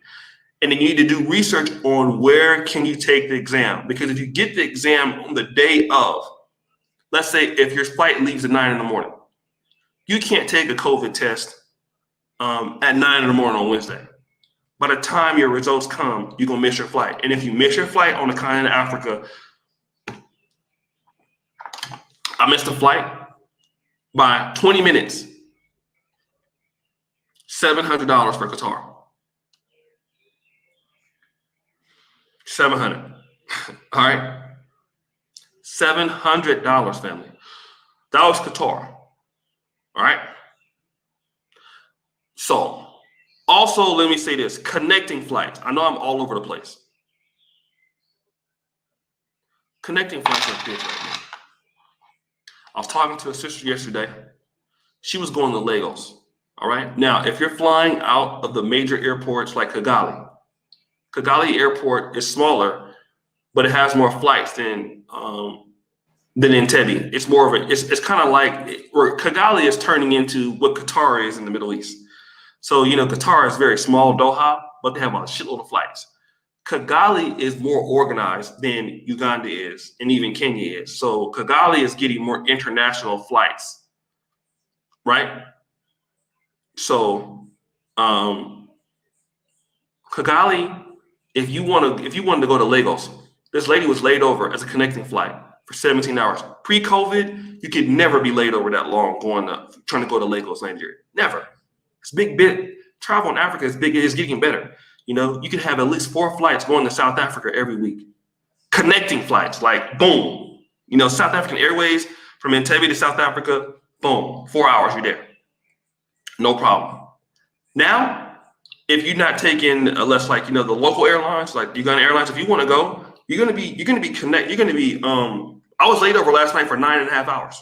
And then you need to do research on where can you take the exam. Because if you get the exam on the day of, let's say if your flight leaves at 9 in the morning, you can't take a COVID test at 9 in the morning on Wednesday. By the time your results come, you're gonna miss your flight. And if you miss your flight on the continent of Africa, I missed the flight by 20 minutes, $700 for Qatar. 700. All right. $700, family. That was Qatar. All right. So, also, let me say this, connecting flights. I know I'm all over the place. Connecting flights are big right now. I was talking to a sister yesterday. She was going to Lagos. All right. Now, if you're flying out of the major airports like Kigali Airport is smaller, but it has more flights than Entebbe. It's more of it's kind of like where Kigali is turning into what Qatar is in the Middle East. So, Qatar is very small, Doha, but they have a shitload of flights. Kigali is more organized than Uganda is, and even Kenya is. So Kigali is getting more international flights, right? So Kigali, if you wanted to go to Lagos, this lady was laid over as a connecting flight for 17 hours. Pre-COVID, you could never be laid over that long trying to go to Lagos, Nigeria. Never. It's big bit. Travel in Africa is big. It is getting better. You could have at least 4 flights going to South Africa every week. Connecting flights, like boom. South African Airways from Entebbe to South Africa, boom, 4 hours, you're there. No problem. Now, if you're not taking less like the local airlines, like Uganda Airlines, if you want to go, you're gonna be connect. You're gonna be. I was laid over last night for 9.5 hours.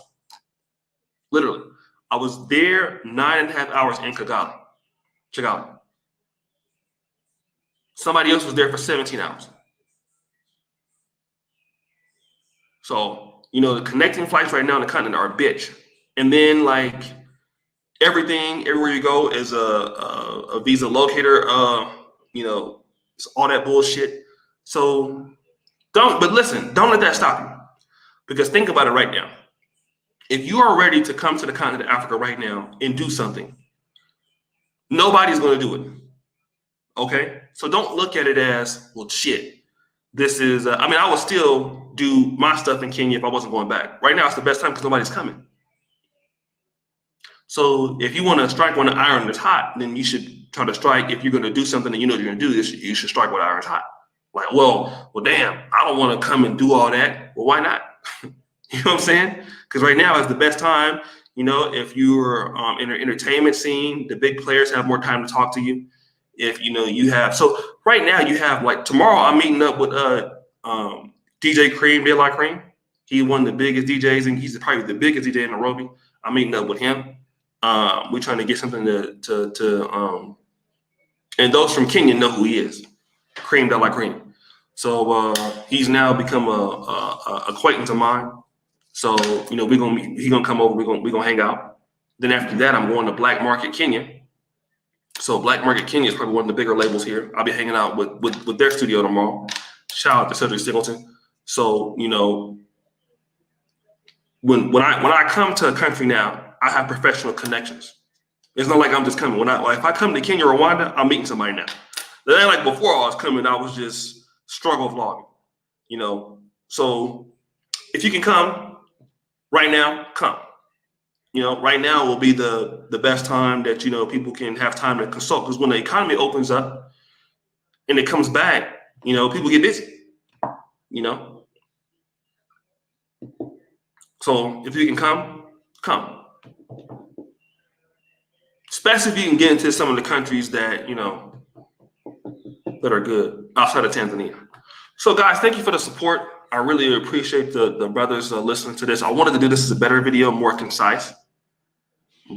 Literally, I was there 9.5 hours in Kigali. Somebody else was there for 17 hours. So, the connecting flights right now in the continent are a bitch. And then like everywhere you go is a visa locator, it's all that bullshit. So don't let that stop you. Because think about it right now. If you are ready to come to the continent of Africa right now and do something, nobody's going to do it. Okay? So don't look at it as, well, shit. this is, I mean, I would still do my stuff in Kenya if I wasn't going back. Right now, it's the best time because nobody's coming. So if you want to strike when the iron is hot, then you should try to strike. If you're going to do something that you know you're going to do, you should strike when the iron's hot. Like, well, damn, I don't want to come and do all that. Well, why not? You know what I'm saying? Because right now is the best time. You know, if you're in an entertainment scene, the big players have more time to talk to you. If you know you have, so right now you have, like, tomorrow I'm meeting up with DJ Cream, De La Cream. He one of the biggest DJs, and he's probably the biggest DJ in Nairobi. I'm meeting up with him. We're trying to get something to and those from Kenya know who he is, Cream De La Cream. So he's now become a acquaintance of mine. So you know we're gonna meet. He's gonna come over. We're gonna hang out. Then after that, I'm going to Black Market Kenya. So Black Market Kenya is probably one of the bigger labels here. I'll be hanging out with their studio tomorrow. Shout out to Cedric Singleton. So you know, when I come to a country now, I have professional connections. It's not like I'm just coming. If I come to Kenya or Rwanda, I'm meeting somebody now. It ain't like before I was coming, I was just struggle vlogging. You know, so if you can come right now, come. You know, right now will be the best time that, you know, people can have time to consult, because when the economy opens up and it comes back, you know, people get busy, you know. So if you can come. Especially if you can get into some of the countries that, you know, that are good outside of Tanzania. So guys, thank you for the support. I really appreciate the brothers listening to this. I wanted to do this as a better video, more concise.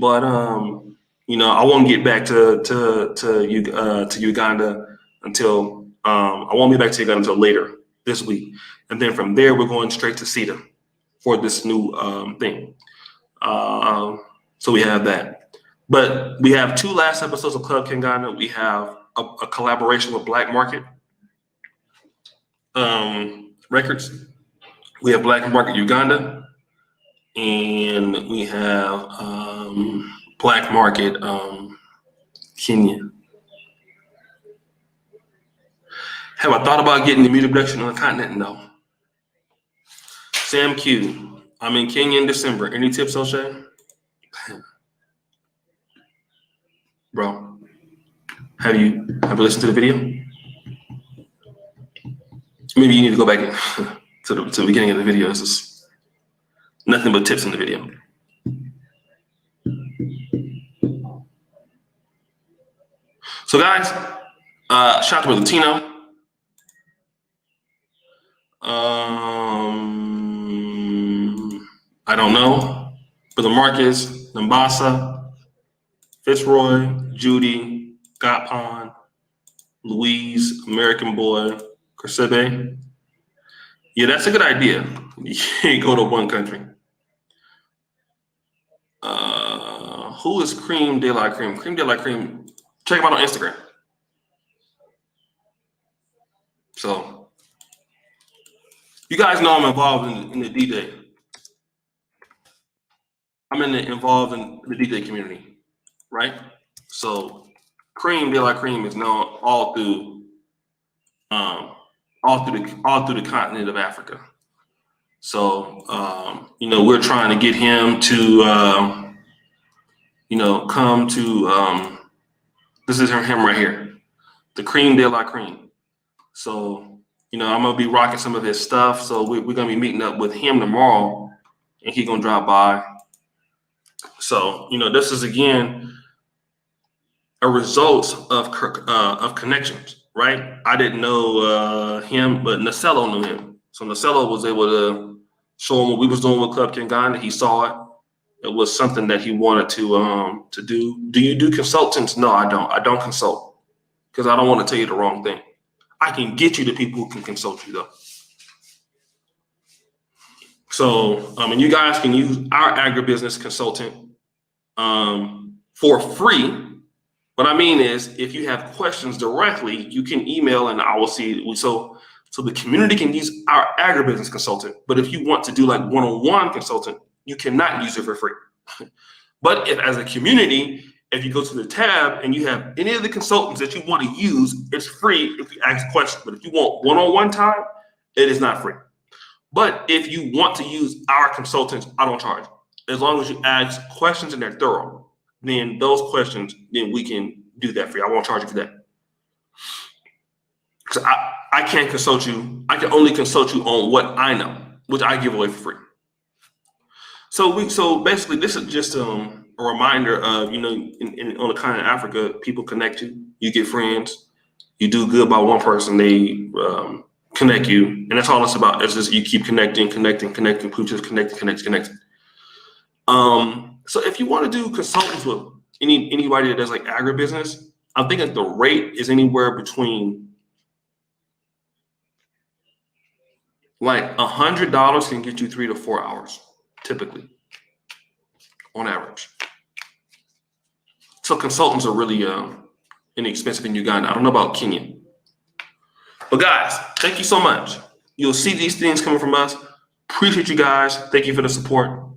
But you know, I won't get back to Uganda until I won't be back to Uganda until later this week, and then from there we're going straight to CETA for this new thing. So we have that, but we have 2 last episodes of Club Kingana. We have a collaboration with Black Market Records. We have Black Market Uganda. And we have Black Market Kenya. Have I thought about getting the music production on the continent? No. Sam Q, I'm in Kenya in December. Any tips, O'Shea? Bro, have you listened to the video? Maybe you need to go back to the beginning of the video. This is nothing but tips in the video. So guys, shout out to Latino. I don't know. Brother Marcus, Nambasa, Fitzroy, Judy, Gotpon, Louise, American Boy, Kursebe. Yeah, that's a good idea. You can't go to one country. Who is Cream De La Cream? Cream De La Cream. Check him out on Instagram. So you guys know I'm involved in the DJ. I'm involved in the DJ community, right? So Cream De La Cream is known all through the continent of Africa. So you know, we're trying to get him to you know, come to this is him right here, the Cream De La Cream. So you know, I'm gonna be rocking some of his stuff. So we're gonna be meeting up with him tomorrow, and he's gonna drop by. So you know, this is again a result of connections, right? I didn't know him, but Nacello knew him. So Nacello was able to show him what we was doing with Club Kingana. He saw it. It was something that he wanted to do. Do you do consultants? No, I don't. I don't consult because I don't want to tell you the wrong thing. I can get you the people who can consult you though. So and you guys can use our agribusiness consultant for free. What I mean is, if you have questions directly, you can email and I will see. So the community can use our agribusiness consultant. But if you want to do like one-on-one consultant, you cannot use it for free. But if as a community, If you go to the tab and you have any of the consultants that you want to use, it's free if you ask questions. But if you want one-on-one time, it is not free. But if you want to use our consultants, I don't charge. As long as you ask questions and they're thorough, then those questions, then we can do that for you. I won't charge you for that. Because I can't consult you. I can only consult you on what I know, which I give away for free. So basically, this is just a reminder of, on the continent of Africa, people connect you. You get friends. You do good by one person, they connect you, and that's all it's about. It's just you keep connecting, people just connecting. So if you want to do consultants with anybody that does like agribusiness, I'm thinking the rate is anywhere between like $100 can get you 3 to 4 hours, typically, on average. So consultants are really inexpensive in Uganda. I don't know about Kenya. But guys, thank you so much. You'll see these things coming from us. Appreciate you guys. Thank you for the support.